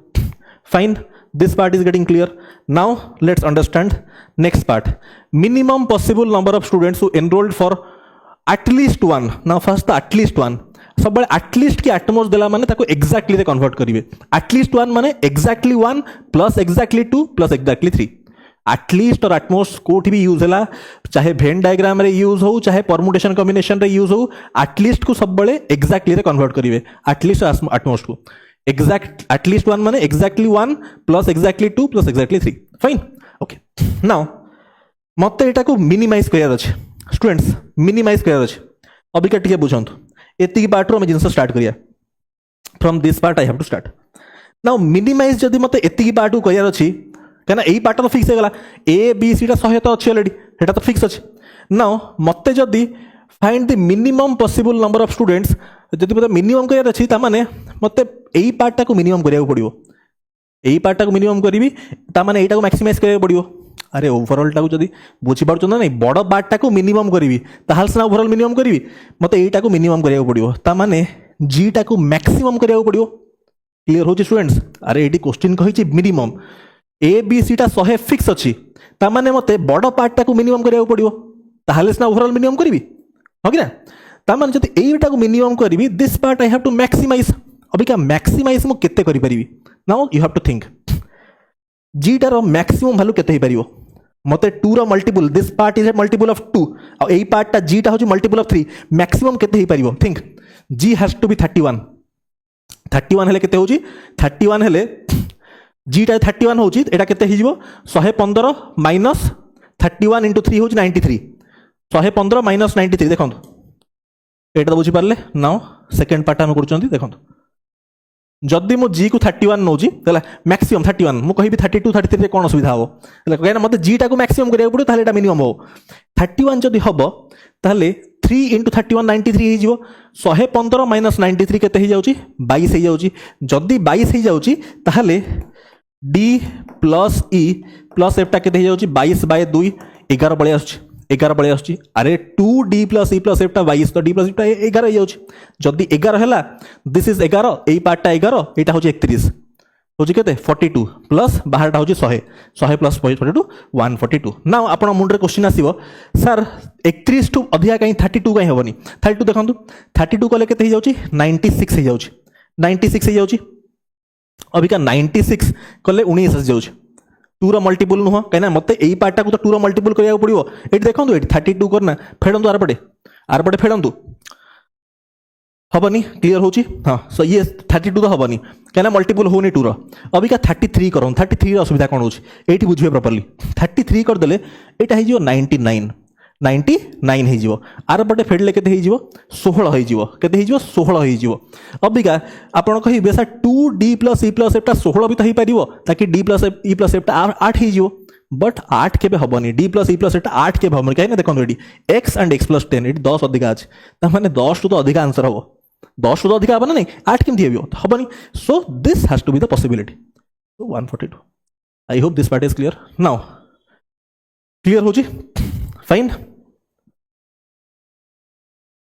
fine this part is getting clear now let's understand next part minimum possible number of students who enrolled for at least 1 now first at least 1 सब बड़े एटलीस्ट की एटमोस्ट देला माने ताको एक्जेक्टली रे कन्वर्ट करिवे एटलीस्ट 1 माने exactly 1 plus exactly 2 plus exactly 3 at least और एटमोस्ट कोठी भी यूज हैला चाहे वेन डायग्राम रे यूज हो चाहे परमुटेशन कॉम्बिनेशन रे यूज हो एटलीस्ट को सब बड़े एक्जेक्टली रे कन्वर्ट करिवे एटलीस्ट एटमोस्ट को एग्जैक्ट एटलीस्ट 1 माने exactly 1 plus exactly 2 plus exactly 3 fine okay now मते एटा को मिनिमाइज करियार अछि स्टूडेंट्स मिनिमाइज करियार अछि अबिका टिके बुझंतु एति पार्ट रो हम जिंस स्टार्ट करिया from this part I have to start now minimize जदि मते एति पार्ट को करियार अछि कहना एई पार्ट तो फिक्स हे गला ए बी सी टा 100 तो अछि ऑलरेडी हेटा तो फिक्स अछि नाउ मते जदि find the minimum possible number of students जदि मते मिनिमम करियार अछि ता माने मते एई पार्ट टा को मिनिमम करिया पड़िबो एई पार्ट टा को मिनिमम करबी ता माने एटा को मैक्सिमाइज करिया पड़िबो अरे ओवरऑल टा को जदि बुझी पारछ ना नहीं बड़ पार्ट टा को मिनिमम करबी ताहाल से ओवरऑल मिनिमम करबी मते एटा को मिनिमम करिया पड़िबो ता माने जी टा को मैक्सिमम करिया पड़िबो क्लियर होची स्टूडेंट्स अरे एटी क्वेश्चन कहि छी मिनिमम ए बी सी टा 100 फिक्स अछि ता माने मते बड़ पार्ट टा को मिनिमम करिया पड़िबो ताहाले से ओवरऑल मिनिमम करबी हो कि ना ता माने जदि एटा को मिनिमम करबी this part I have to maximize अभी का मैक्सिमाइज मो केते करि परिबी now you have to think G टा रो मैक्सिमम वैल्यू केते हे परिबो मते 2 रो multiple this part is a multiple of 2 और एई पार्ट टा जी टा होची मल्टीपल ऑफ 3 मैक्सिमम केते हे परिबो think G has to be 31 हेले केते होची 31 हेले जी टा 31 होची एटा केते हे जिवो 115 माइनस 31 into 3 होची 93 115 माइनस 93 देखंतु एटा बुझी पारले नाउ सेकंड पार्ट हम करचंती देखंतु जदि मो जी को 31 नौजी हला मैक्सिमम 31 मु कहिबी 32 33 रे कोन सुविधा हो हला कहना मते जी टा को मैक्सिमम करिया पड़ो ताले एटा मिनिमम हो 31 जदि हबो ताले 3 into 31 93 हे जिवो 115 माइनस 93 केते हे जाउची 22 हे जाउची जदि 22 हे जाउची ताले d plus e plus f टा केते हे जाउची 22 बाय 2 11 बळे आछी 11 बळे आछी अरे 2d plus e plus f टा 22 तो d प्लस f टा 11 हे जाउची जदि 11 हैला दिस इज 11 एई पार्ट टा 11 एटा होची 31 होची केते 42 प्लस बाहर टा होची 100 प्लस 42 142 नाउ आपण मुंडरे क्वेश्चन आसीबो सर 31 टू अधिया काई 32 काई होबनी 32 देखंतु 32 कले केते हे जाउची 96 हे जाउची 96 हे जाउची अभी का 96 कले 19 आस जाउची टू मल्टीपल नुह कहीं मत यही पार्टा को तो टू मल्टीपल करा पड़ो ये देखो ये 32 करना फेड़ू आरपटे फेड़ू हबनी क्लीयर होची हाँ सो ये 32 तो हबनी कहीं मल्टीपल होनी टूर अबिका 33 कर 33 असुविधा कौन हो ये बुझे प्रॉपर्ली 33 करदे यहाँ हो 99 हो आर पटे फेडले के 16 हो 16 हो अबिका आप कहे सर 2D+E+F 16 भी तो हो पार ताकि D+E+F 8 हो बट 8 के हेनी D+E+F 8 के हेनी कहीं देखो ये x एंड x+10 ये 10 अधिका अच्छे मैंने 10 तो अधिका आंसर हम 10 तो अधिका ना नहीं 8 केमती हेनी so this has to be the possibility 142 I hope this part is clear now clear हो फाइन